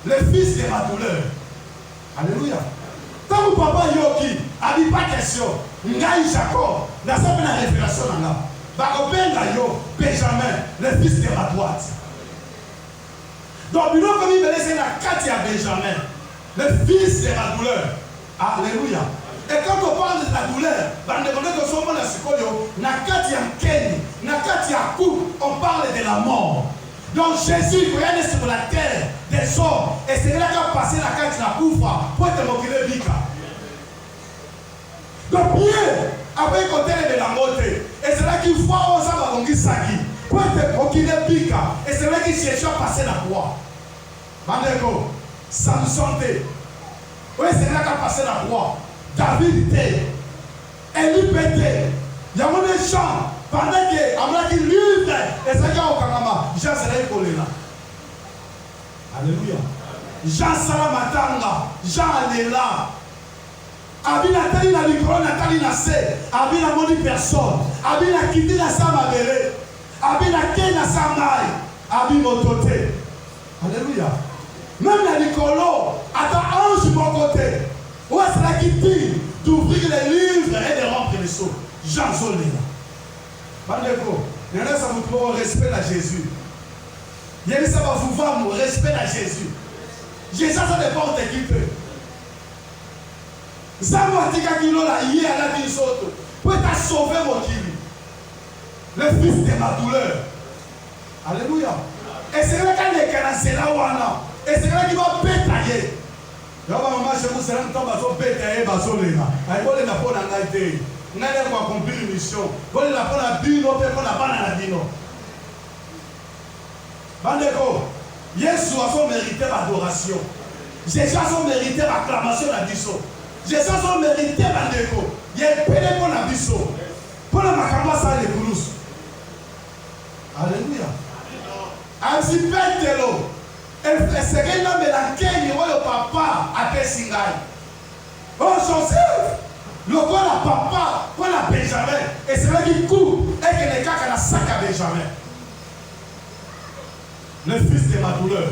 le fils de ma douleur alléluia tant papa yoki abi pas question ngai Jacob na sa na révélation na nga bakobenga yo Benjamin le fils de ma droite donc bilo comme il me laisse la kati à Benjamin le fils de ma douleur alléluia et quand on parle de la douleur bande de somo na sikoyo na kati ya Keni na kati ya coup on parle de la mort donc Jésus quand il est sur la terre des hommes et c'est là qu'a passé la kati na kufa pour te moquer bika donc Pierre après côté de la mort et c'est là qu'il faut on ça va longi saki pour te moquer bika et c'est là qu'il cherche à passer la croix bandeko Samson te oui c'est là qu'a passé la croix David était, Élie était, il y a des gens, pendant que Amla qui livre, et ça y a au Kanama, Jean Salé Kolena. Alléluia. Jean Salamatanga, Jean Alela. Abina Tali na Likoro, Natali na Se, Abina Moni personne, Abina Kiti na Samabele, Abina Ken na Samai, Abina Motote. Alléluia. Même la Likoro, attends ange de mon côté. Où est-ce là qui dit d'ouvrir les livres et de remplir les seaux? Jean Zolina. Bandeko, il y en a ça vous trouve respect à Jésus. Il y en a ça va vous voir mon respect à Jésus. Jésus ça dépend de qui peut. Ça m'a dit qu'il a hier à la vie soto. Pour t'a sauvé mon kili. Le fils de ma douleur. Alléluia. Et c'est là qu'il est canacé là ou non. Et c'est là qu'il va pétailler. Yaba mama je vous serai tombe à son bête et basolena. Ay bole na pona ngate. Ngale kwa accomplir une mission. Bole na pona bino pe pona bana na bino. Bandeko, Yesu a son mérité l'adoration. Jésus a son mérité l'acclamation à biso. Jésus a son mérité bandeko. Il est payé pour la biso. Pour la makamba ça les boulous. Alléluia. Anzipetelo. Et c'est que l'homme est la Kenya, le papa a fait singai. Oh Joseph, le quoi la papa, quoi la Benjamin, et c'est là qu'il coupe et que les gars qui la sac à Benjamin. Le fils de ma douleur.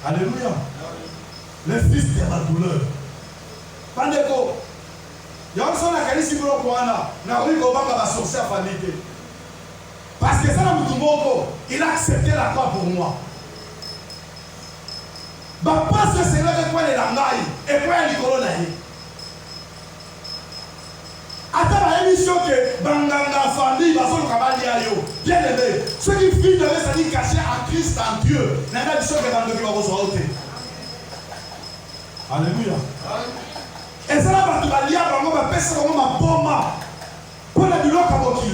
Alléluia. Le fils de ma douleur. Pandeko, il y a un son à Kalisi Bolo Kouana, n'a eu qu'au bas va sortir à famille. Parce que ça, il a accepté la croix pour moi. Parce que c'est là que quoi les langailles et quoi les colonnes. Attends la émission que Banganga famille va sur le cabal yo. Bien aimé, ceux qui vivent de ça dit caché à Christ en Dieu. N'a pas émission que Banganga va recevoir. Alléluia. Et ça là va te lier à Banganga va passer comme ma bombe. Pour la bilan comme qui.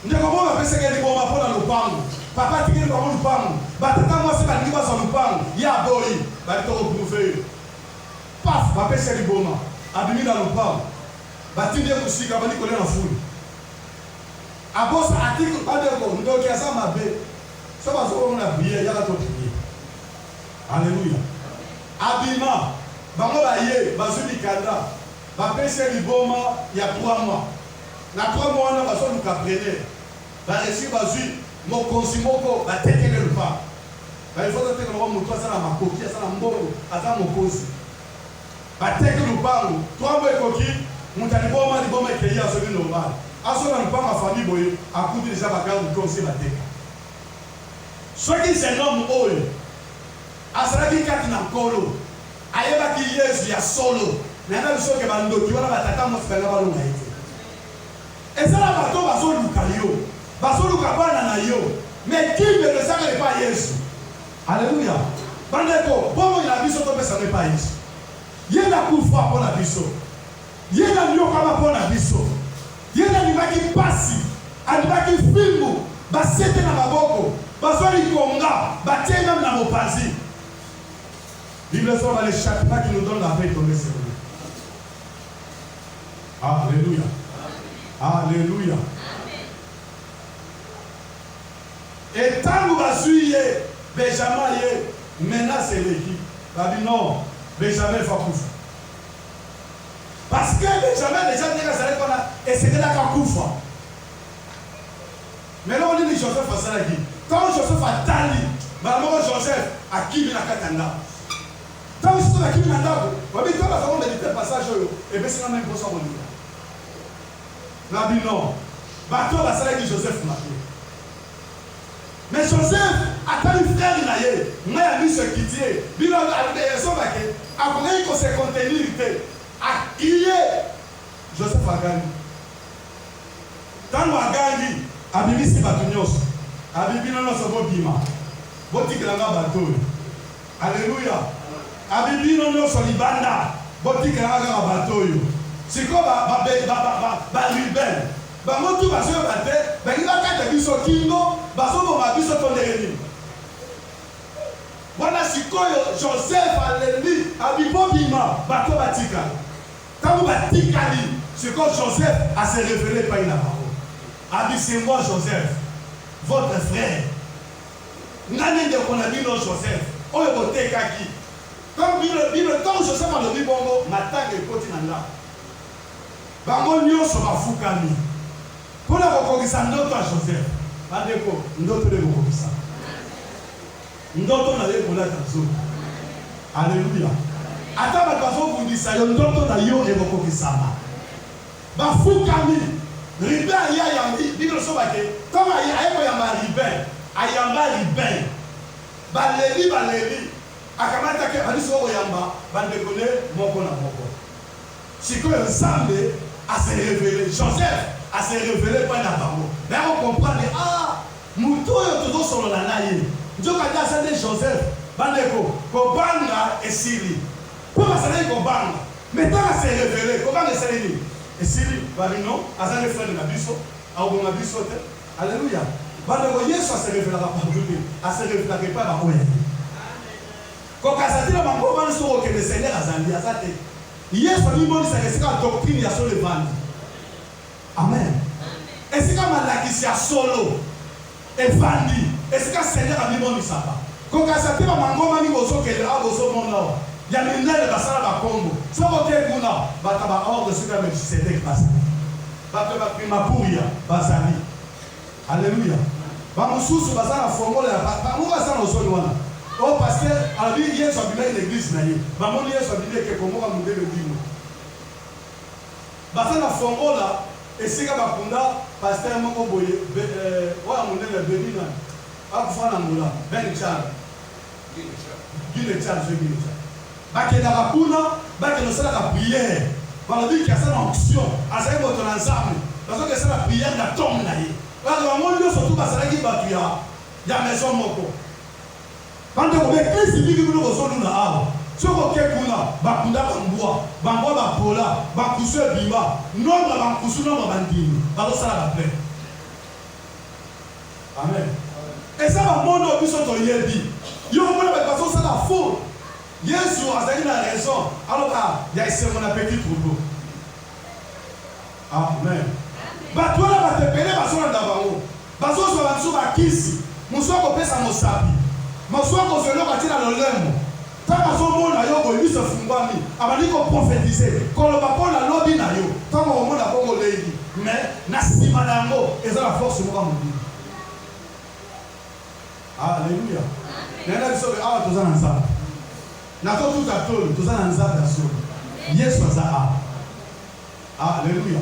Ndeko ba pesa ke liboma pona lupango papa tikeli kwa lupango batata moi se ba ndiba za lupango ya boyi ba to prouver paf ba pesa liboma abimi na lupango batinde kusika ba nikole na fulu abosa atiki badeko ndoki asa mabe so ba zo na biye ya to biye alléluia abima bango ba ye bazuni kanda ba pesa liboma ya 3 mois. Na 3 mois on a besoin de caprene. Ba reçu bazui mon consimoko ba tekele le pas. Ba il faut que le moto ça na makoki ça na mbongo ata mokosi. Ba tekele le pas 3 mois ekoki Moutani Boma, les Boma qui est à celui normal. À ce moment pas ma famille, boy, à coup de déjà bagarre ou conseil ma tête. Ce qui c'est homme, oh, à cela qui est dans colo, aïe, qui est, il y a solo. Nana biso ke bando ki wana batata mo sipanga balunga ete. Ezala bato bazo luka yo. Bazo luka bana na yo. Mais qui ne le sait pas Yesu. Alléluia. Bandeko, bomo ina biso to pesa ne pas Yesu. Yena kufa pona biso. Yena nyoka ba pona biso. Yena libaki pasi, alibaki filmu, basete na maboko, bazo likonga, batie même na mopazi. Bible sur les chapitres qui nous donne la paix tombée sur nous. Alléluia. Alléluia. Et tant que vous suivez, Benjamin est menace l'équipe. Il dit non, Benjamin va couper. Parce que Benjamin déjà dit que ça allait pas et c'était là qu'à couper. Mais là on dit Joseph à Salagi. Quand Joseph a tali, Joseph a qui la katanda. Quand vous êtes aquí dans la table, vous avez méditer le passage et bien c'est la même chose à mon niveau. Nabi non. Bateau va s'aller Joseph marché. Mais Joseph a tant de frères il a eu. Moi il a mis ce qui dit. Il a raison baqué. Après il s'est contenu à crier. Joseph a gagné. Tant a gagné, a bibi si batunios. A bibi non se voit bima. Boti granga bateau. Alléluia. Abibi non so libanda boti kanga bateau yo siko ba Ruben ba motu ba so bate ba ila kata biso kingo ba so bo ma biso tondereni wana sikoyo Joseph aleli abibo bima bato batika quand batikali siko Joseph a se révélé par une parole abi c'est moi Joseph votre frère ngane de konabino Joseph oyo botekaki. Comme Bible, quand Joseph a le bongo, matin et côté nanda. Bango nyo so bafukami. Pour la kokokisa ndoto à Joseph. Bandeko, ndoto de kokokisa. Ndoto na ye kola tazo. Alléluia. Ata ba bazo kundisa yo ndoto na yo e kokokisa ma. Bafukami. Ribe ya yambi, Bible so bake. Comme ayeko yamba ribe, ayamba ribe. Baleri. Akamata ke hadiso oyamba bandekone moko na moko. Siko Nzambe a se révélé, Joseph a se révélé par la parole. Mais on comprend muto yo todo solo na naye. Njoka ta sande Joseph bandeko ko banga esili. Ko basale ko banga. Mais tant a se révélé, ko banga esili. Esili balino azale frère na biso, au na biso te. Alléluia. Bandeko Yesu a se révélé par Dieu, a se révélé par la oya. Quand Kasatila Mango va nous que le Seigneur a zandi à sa tête. Hier, ça lui montre que la doctrine a sur le ventre. Amen. Et c'est comme la qui s'est solo et vendu. Et c'est que le Seigneur a mis mon isaba. Quand Kasatila Mango va nous que le Aboso Mono, il y a une aile de Basala Congo. Si vous avez un bataba hors de ce que le Seigneur passe. Bataba prima pouria, Basali. Alléluia. Bamusous, Basala Fongo, Bamoua San Osolouana. Oh pasteur, alors il y a l'église naïe. Maman il y a que comment on le dit. Basa na fongo là et c'est que bakunda pasteur moko boye wa munde le benina. Akufa na ngula ben char. Gile char je gile char. Bakenda bakuna, bakenda sala ka prière. Bala dit qu'il y a ça en onction, asa ko ton ensemble. Parce que c'est la prière na tombe naïe. Alors maman lui surtout basala ki batuya. Ya maison moko. Quand on est Christ, il dit que nous sommes là. Si on est là, bakunda bamboa, bamboa bapola, bakusu bima, nombre bakusu nombre bandini, balo sala la plaie. Amen. Et ça va monde au biso to yebi. Yo mo na baso ça la faux. Yesu azali na raison. Alors il y a ese mon appétit troupeau. Amen. Batwala batepele baso na dabango. Baso so baso bakisi. Muso ko pesa mosabi. Maswa ko se loka tina lo lemo. Tama so mona yo ko yisa fungwami. Abali ko prophétiser. Ko lo ba na lobi na yo. Tama ko mona ko leyi. Mais na sima na ngo eza la force mo ka mundi. Alléluia. Nena biso be awa tozana nzamba. Na ko tout à tolo tozana nzamba so. Yesu aza a. Alléluia.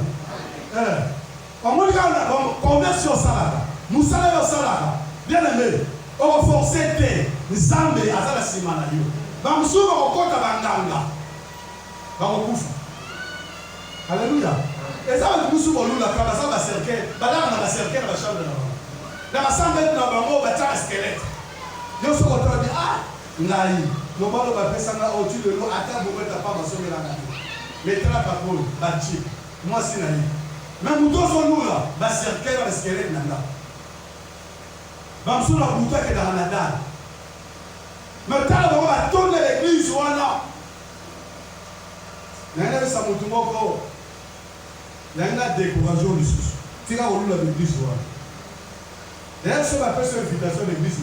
On va dire conversion salaka. Moussala salaka. Bien aimé. On va forcer Nzambe azala simana yo. Bamsuba kokota banganga. Bakokufa. Alléluia. Et ça va musuba lula kaba ça va cercle. Badala na ba cercle na ba chambre na. Na ba sambe na bango ba ta squelette. Yo so ko to di ngai. No balo ba pesa na au-dessus de l'eau ata bo ta pa basomi la ngati. Mettra pa ko ba chip. Moi si na yi. Mais muto so lula ba cercle ba squelette na nga. Bamsuna buta ke dans la dalle. Mais quand on va tourner l'église, voilà. Il y a un samoutumoko. Il y a un découragement du sous. Tu vas au l'église, voilà. D'ailleurs, si on appelle cette invitation à l'église,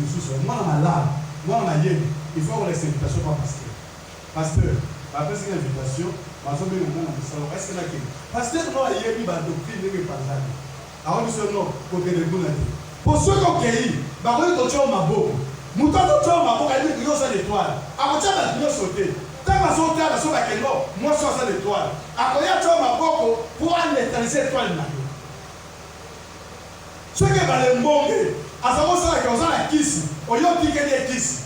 moi, dans ma lame, moi, dans ma yéne, il faut avoir les invitations par pasteur. Pasteur, après cette invitation, est-ce que là, pasteur, non, il y a une doctrine, il y a une doctrine. Alors, nous sommes côté de vous. Pour ceux qui ont cueilli, bah, vous êtes au tchao mabo. Mouton au tchao mabo, il dit que c'est l'étoile. À côté de la sauter. Quand on saute à la sauce à quel nom, moi, c'est l'étoile. À côté de tchao mabo, pour aller neutraliser l'étoile. Ceux qui ont les mbongé, à savoir ça, qui ont la kiss, au lieu de dire des kiss.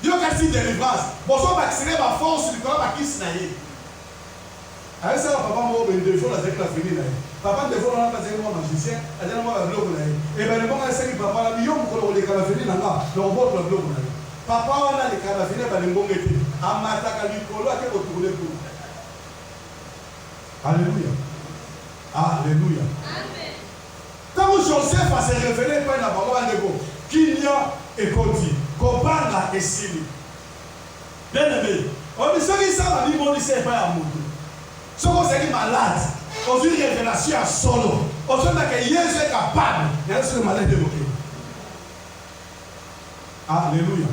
Dieu a dit délivrance. Bon, ça va accélérer ma force du corps à kiss naïe. Avec ça, papa m'a dit deux fois la zèque la fini naïe. Papa de fois on a pas dit moi magicien, a dit moi la bloc naïe. Et ben le bon a essayé papa la million pour le cas fini là, le robot le bloc naïe. Papa on a les cas fini par le bon été. Amata kalikolo a que autour pour. Alléluia. Alléluia. Amen. Quand Joseph a se révélé par la parole de Dieu, Kinya et Koti, Kobanga et Sili. Bien aimé, on dit ceux qui savent à l'immobilier, c'est pas à Moudou. Ceux qui sont malades, on dit une révélation à solo. On sait que Jésus est capable. Il y a ce malade de moquer. Alléluia.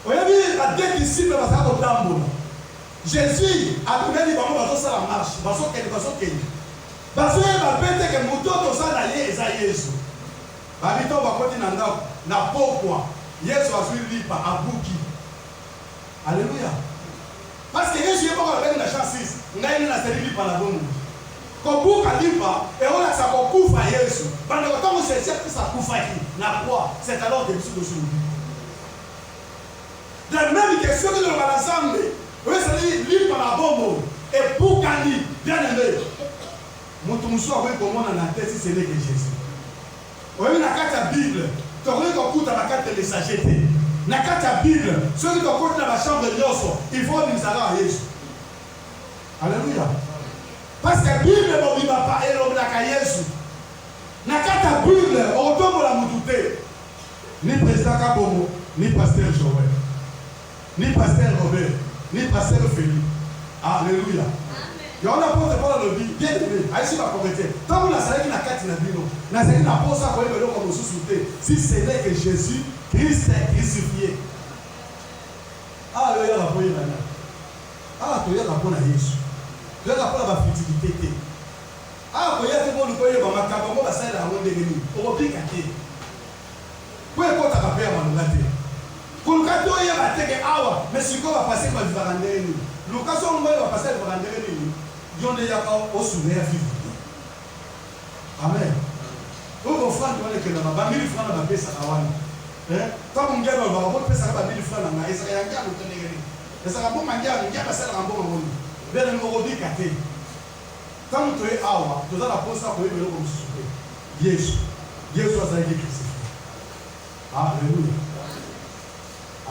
On a vu la deux disciples parce qu'on tambour. Jésus a donné les bambous dans la marche. Parce que parce que peut-être que Mouton tout ça d'aller et ça Jésus. Babito va continuer na pourquoi Jésus a suivi par Abouki. Alléluia. Parce que Jésus n'est pas avec la chance 6. On a une série par la bonne. Quand vous avez pas et on a ça qu'on couvre à Jésus. Pendant que quand vous êtes certain que ça couvre qui la croix, c'est alors que vous êtes la même question que nous avons ensemble. Vous allez lire par la bombe et pour Kali, bien aimé. Moutoussou a vu comment on a la tête si ce n'est que Jésus. Vous avez la carte à Bible. Tu as vu qu'on coûte à la carte de messager. La carte à Bible. Ceux qui ont coûté dans la chambre de Yosso, il faut nous aller à Jésus. Alléluia. Parce que la Bible ne va pas et l'homme à Jésus. La carte à Bible, on tombe la moutouté. Ni président Kabomo, ni pasteur Joël, ni pasteur Robert, ni pasteur Félix. Alléluia. Il y a un apôtre pour le bien aimé. Aïe, va compléter. Tant qu'on a salé qui n'a qu'à t'inabir, n'a salé n'a pas ça pour le comme nous sous-souté. Si ce n'est que Jésus, Christ est crucifié. Ah, il y a la bonne manière. Ah, il y a la bonne Jésus. Il y a la bonne futilité. Ah, il y a des bonnes choses. Ma cabane va salir à mon dégât. On va bien cacher. Pour que tu aies peur à mon gâté. Pour que tu aies la tête awa, mais si tu vas passer par le varandé, Lucas on va passer par le varandé. Dieu ne y'a pas au souvenir vivre. Amen. Vous offrez de que la bas 1000 francs dans la paix ça va. Quand on gagne on va payer ça 1000 francs dans et ça y a un gars au tenir. Et ça va bon manger, il y a pas ça dans bon monde. Bien le mot dit caté. Quand tu es awa, tu as la pose ça pour le comme souper. Jésus. Jésus a été crucifié. Alléluia.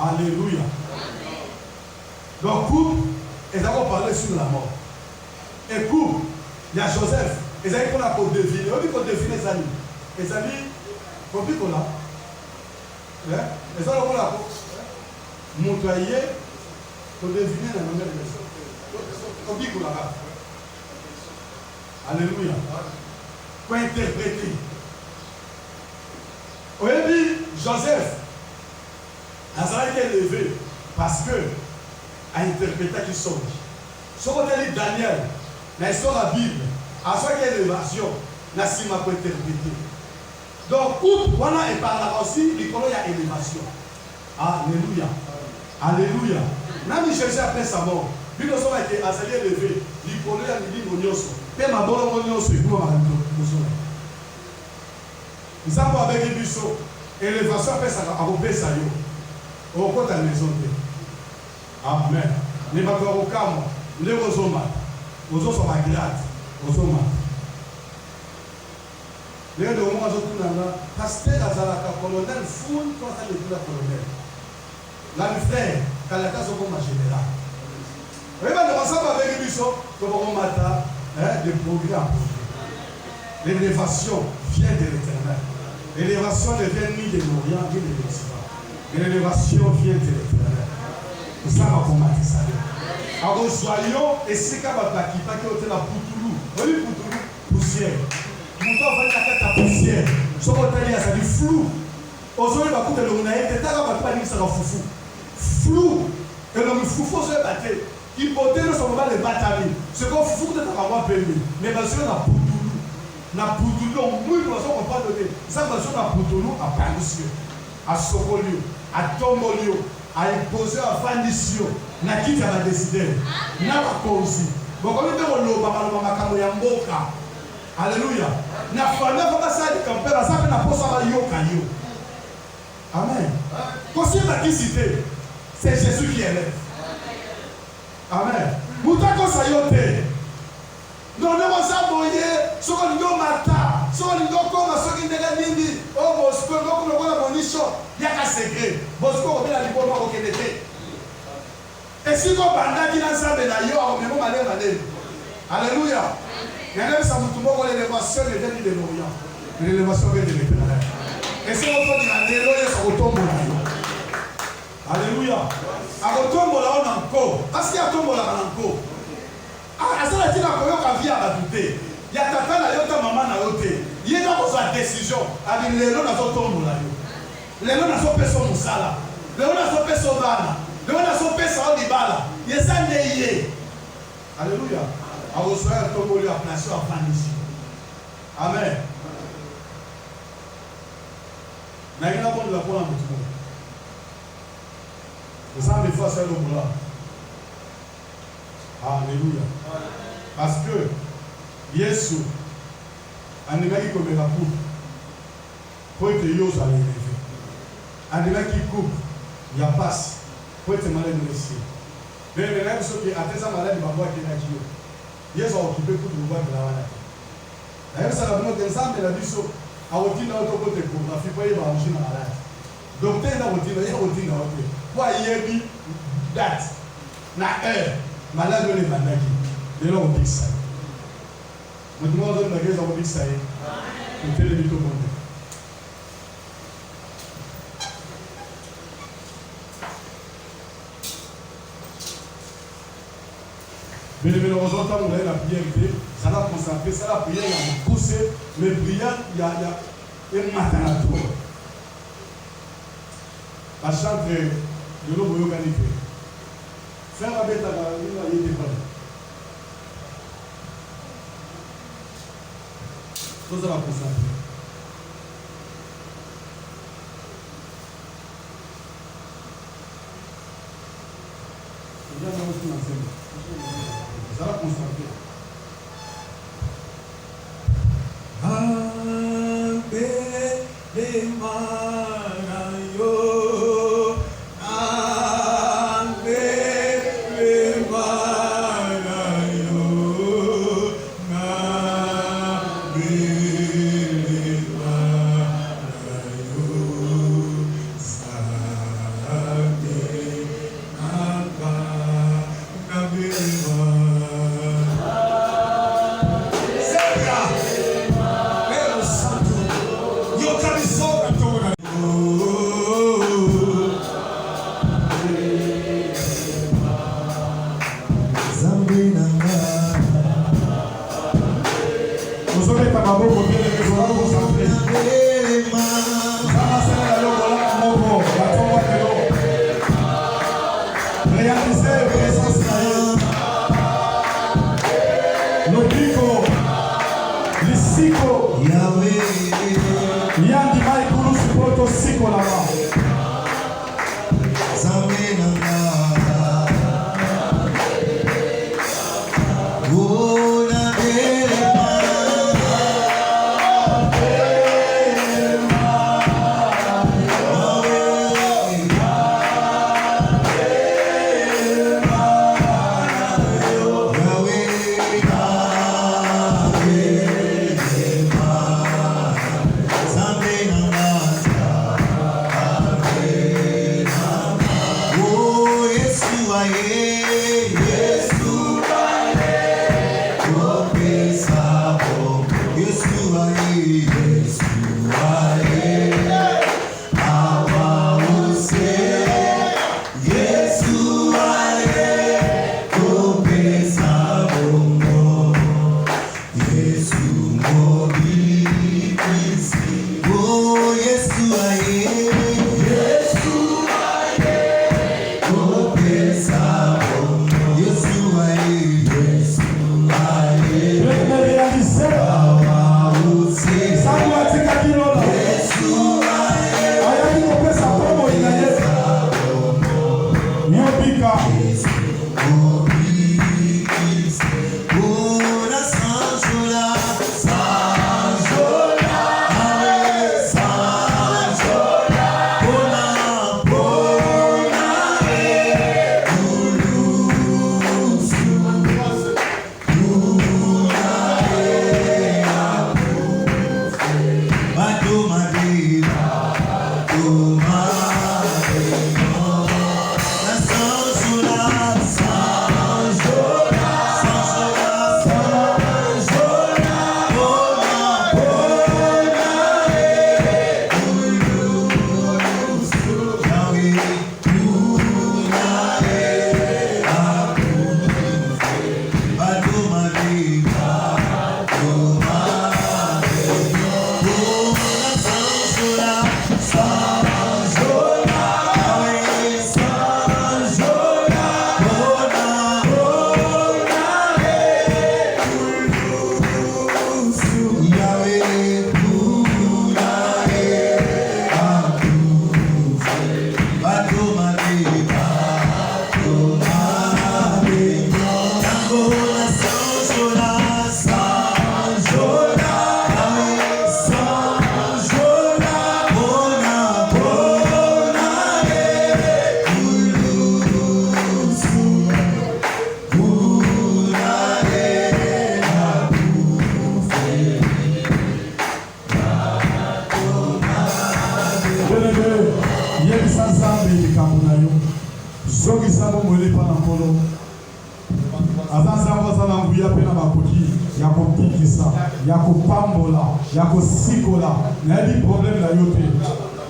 Alléluia. Donc couple, ils avons parlé sur la mort. Et couple, il y a Joseph. Ils avaient pour deviner. On dit qu'on devine les amis. Les amis, compris qu'on a. Les amis, on a montoyer pour deviner la manière de personne. Compris qu'on a. Alléluia. Pour interpréter. On a dit Joseph. Nazareth est élevé parce que a interprété qui songe. Ce qu'on a dit Daniel, dans l'histoire de la Bible, à ce qu'il y a l'élévation, la cima peut interpréter. Donc, voilà, et par là aussi, il y a élévation. Alléluia. Alléluia. Même Jésus après sa mort, bino so ba ke azali élevé likolo ya milingo nyonso pe mabolongo nyonso ekuma makambo mosolo nzambe abeki biso élévation apesaka akopesa yo okota maison te amen me bato bakokamwa ndenge ozomata ozoswa bagrade ozomata ndenge nde omoko azotunanga paster azalaka colonel ful to azali ekula colonel lami frère kalaka azokoma général oyeba ndeko nzambe abeki biso tokokomata de progrès en progrès l'élévation vient de l'éternel. L'élévation ne vient ni de l'Orient ni de l'Occident. L'élévation vient de l'éternel. Nous savons comment ça vient. Alors, soyons, et c'est comme un paquet, qui est la poutoulou. Oui, poutoulou, poussière. Mouton va dire la poussière. Ce qu'on a dit, ça dit flou. Aujourd'hui, il va le naïf, et t'as pas dit que ça va foufou. Flou. Et le foufou, c'est battu. Hypothèse, nous sommes pas les batailles. Ce qu'on foufou, c'est un roi payé. Mais parce que la poutoulou. Na putulu muito nós vamos falar de salvação na putulu a pandisio a socolio a tombolio a imposer a fandicio na kiti a decider na bakosi bokomi te koloba maloba makambo ya mboka alléluia na famille va passer de campera ça na posa ba yoka yo amen kosi ba kisite c'est Jésus qui élève amen mutako sayote non non ça boye soko lingo mata soko lingo koma soki ndega nini o bosko ngoko lokola monisho yaka secret bosko ko bela libomo ko kenete esiko bandaki na nzambe na yo akomemo malé malé alléluia yanga sa mutu moko l'élévation de vient de l'Orient l'élévation vient de l'éternel et c'est au fond de la lelo yeso kotombola yo alléluia akotombola on encore parce qu'il y a tombola encore asala tina koyoka vie ya bato te ya tata na yo ta mama na yo te ye na kozwa décision abi lelo nazotombola yo lelo nazopesa mosala lelo nazopesa bana lelo nazopesa o libala yesa nde ye alléluia akosoya tomboli ya nation afandisi amen nayina bondola mpona motu moko nzambe fo asala lokola alléluia parce que Yesu andimaki komeka coupe po ete yo ozala élevé andimaki coupe ya pasi po ete maladi esi me nayebi soki ateza maladi babwakelaki yo Yesu aokipe coupe lobwakela wana te nayebisaka bino te nzambe na biso akotinda yo toko te échographie po yeba angi na maladi docteur nda kotinda ye kotinda yo te po ayebi date na heure malade oyo ebandaki lelo kobikisa ye motu moko azolingaka eza kobikisa ye totelemi tomonde belebele ozotambola ye na priere te zala concentre sala priere ya mokuse mais priere ya emata na to bachantre lelo boyokani te frère abetaka ina yete pale tozala concentre zala concentre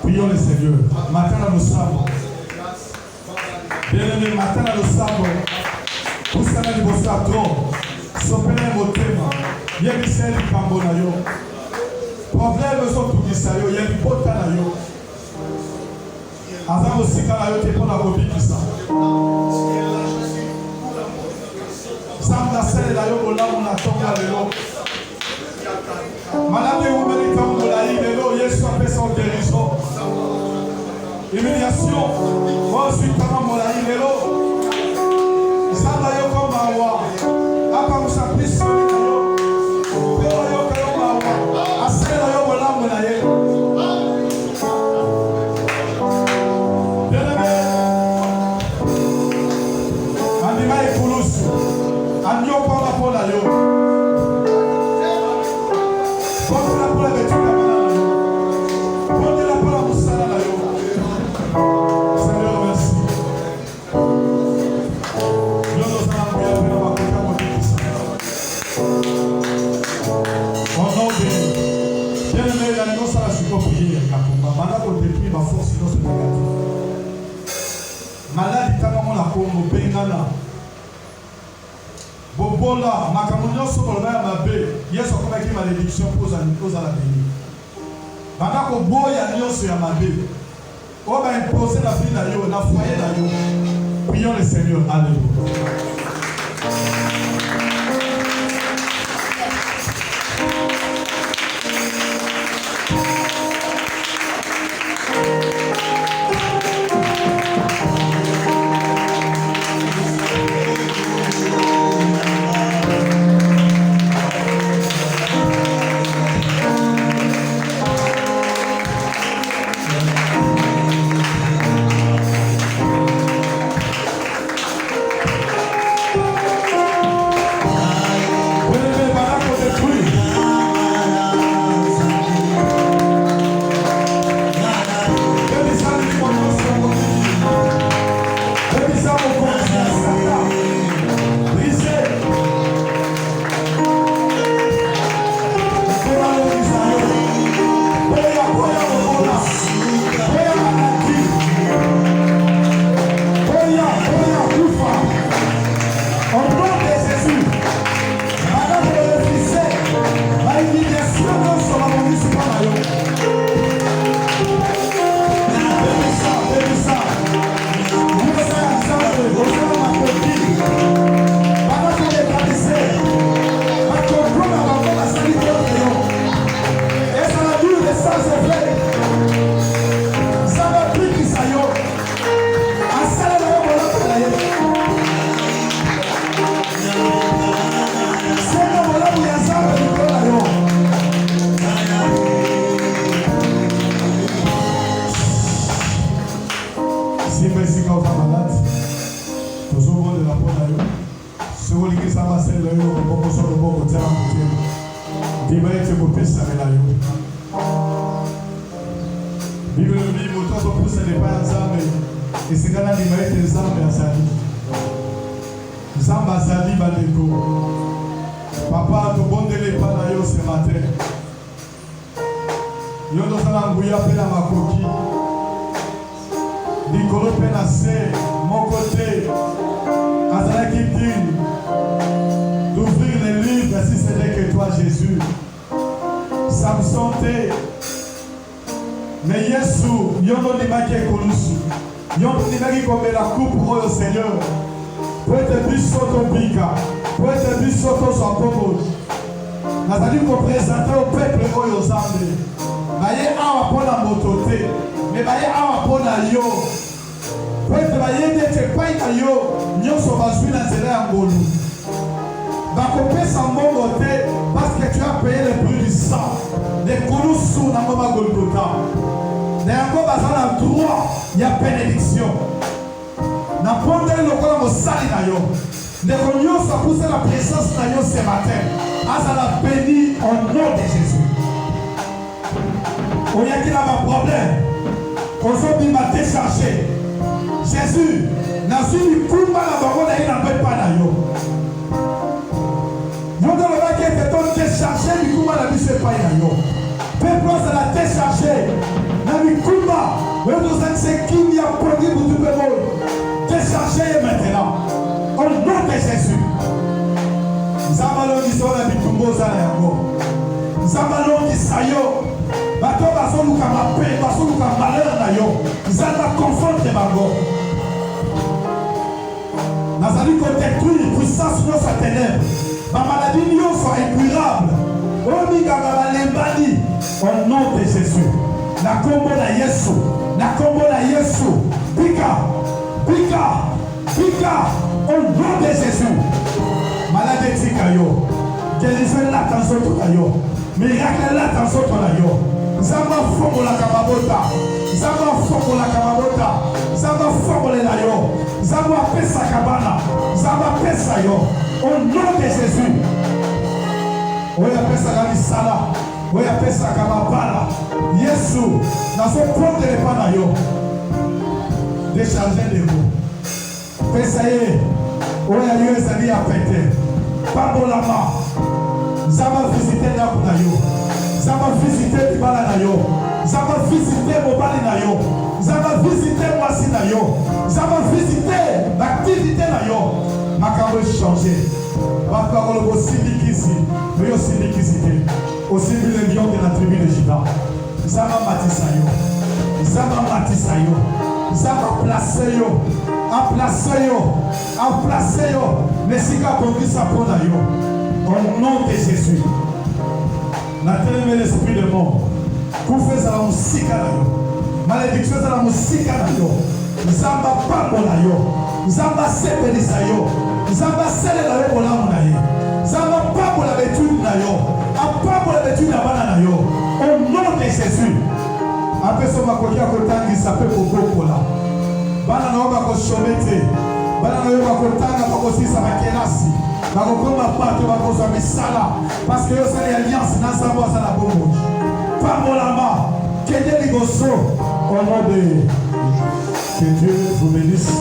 Prions le Seigneur. Matin nous sommes. Bien-aimé, matin nous sommes. Vous savez, vous savez trop. Sopelez vos thèmes. Il y a des scènes qui sont problèmes sont tout qui sont. Il y a des potes à yo. Azam aussi quand la yote pour la copie qui sont. Sam la scène la yo là on attend là le. Madame et vous quand on l'a dit le Yesu a fait son guérison. Humiliation. Ensuite quand on l'a dit le. Ça va yo comme awa. Apa musapisi yo. Yo kayo awa. Asela yo wala mona ye. Andima ekulusu. Andio kwa pola yo. Maladi kama la Congo bengana bobola makamunyo soko na mabe yeso kama ki malédiction pose à la béni bana ko boya nyonso ya mabe o ba imposer la vie na yo na foyer na yo. Prions le Seigneur. Alléluia. nyonso loboko tia na motema ndima ete kopesamela yo bible elobi moto azopusana epai ya nzambe esengana ndima ete nzambe azali nzambe azali bandeko papa tobondeli epai na yo ce matin yo tozala nguya mpe na makoki likolo mpe na se moko te azalaki digne d'ouvrir les livres si ce n'est que toi Jésus. Samson te mais Yesu yono ndimaki ekolusu yono ndimaki komela coupe oyo Seigneur po ete biso tobika po ete biso tozwa pomboki nazali kopresente au peuple oyo Nzambe baye awa mpo na moto te me baye awa mpo na yo po ete bayebi ete epai na yo nyonso bazwi na nzela ya ngolu bakopesa mbongo te parce que tu as payé le prix du sang lekulusu nango bagolgota na yango baza na droit ya bénédiction na pondeli lokola mosali na yo ndeko nyonso apuse la présence na yo ce matin azala béni au nom de Jésus oyaki na baproblème ozobima déchargé Jésus nazwi likumba na bango na ye na mpe mpa na yo yondo lobaki ete todécharge likumba na biso epai na yo mpe azala décharge na likumba oyo tozalisa ekimi ya pongi butu mpe moi décharge ye maintenant au nom de Jésus nzambe alongisa oyo na bitumba oza na yango nzambe alongisa yo bato bazoluka mabe bazoluka malheur na yo nzambe aconforte bango nazali kodétruire puissance nyonso ya ténèbre bamaladie nyonso incurable oyo minganga balembani au nom de Jésus na kombo na Yesu na kombo na Yesu bika bika bika au nom de Jésus malade etika yo guérison lata nzoto na yo miracle lata nzoto na yo nzambe afongolaka mabota nzambe afongolaka mabota nzambe afongolela yo nzambe apesaka bana nzambe apesa yo au nom de Jésus oyo apesaka misala oyo apesaka mabala Yesu nazopondele epai na yo décharge de vous pesa ye oyo yo ezali ya pete pambolama nzambe avisite ndako na yo nzambe avisite libala na yo nzambe avisite mobali na yo nzambe avisite mwasi na yo nzambe avisite baaktivité na yo makambo echange bato bakoloba osindikisi oyo osindikisi te osimbi le lion de la tribu de Juda nzambe amatisa yo nzambe amatisa yo nzambe aplace yo aplace yo aplace yo mesika akongisa mpo na yo au nom de Jésus natelemi l'esprit de mort kufa ezala mosika na yo malédiction ezala mosika na yo nzambe apambola yo nzambe asepelisa yo nzambe asalela yo bolamu na ye nzambe apambola betuni na yo apambola betuni ya bana na yo au nom de Jésus apesa makoki ya kotangisa mpe kobokola bana na yo bakoshome te bana na yo bakotanga bakosilisa bakelasi bakokoma bato bakozwa misala parce que yo osali alliance na nzambe aza na bomoi pambolama kende liboso au nom de que Dieu vous bénisse.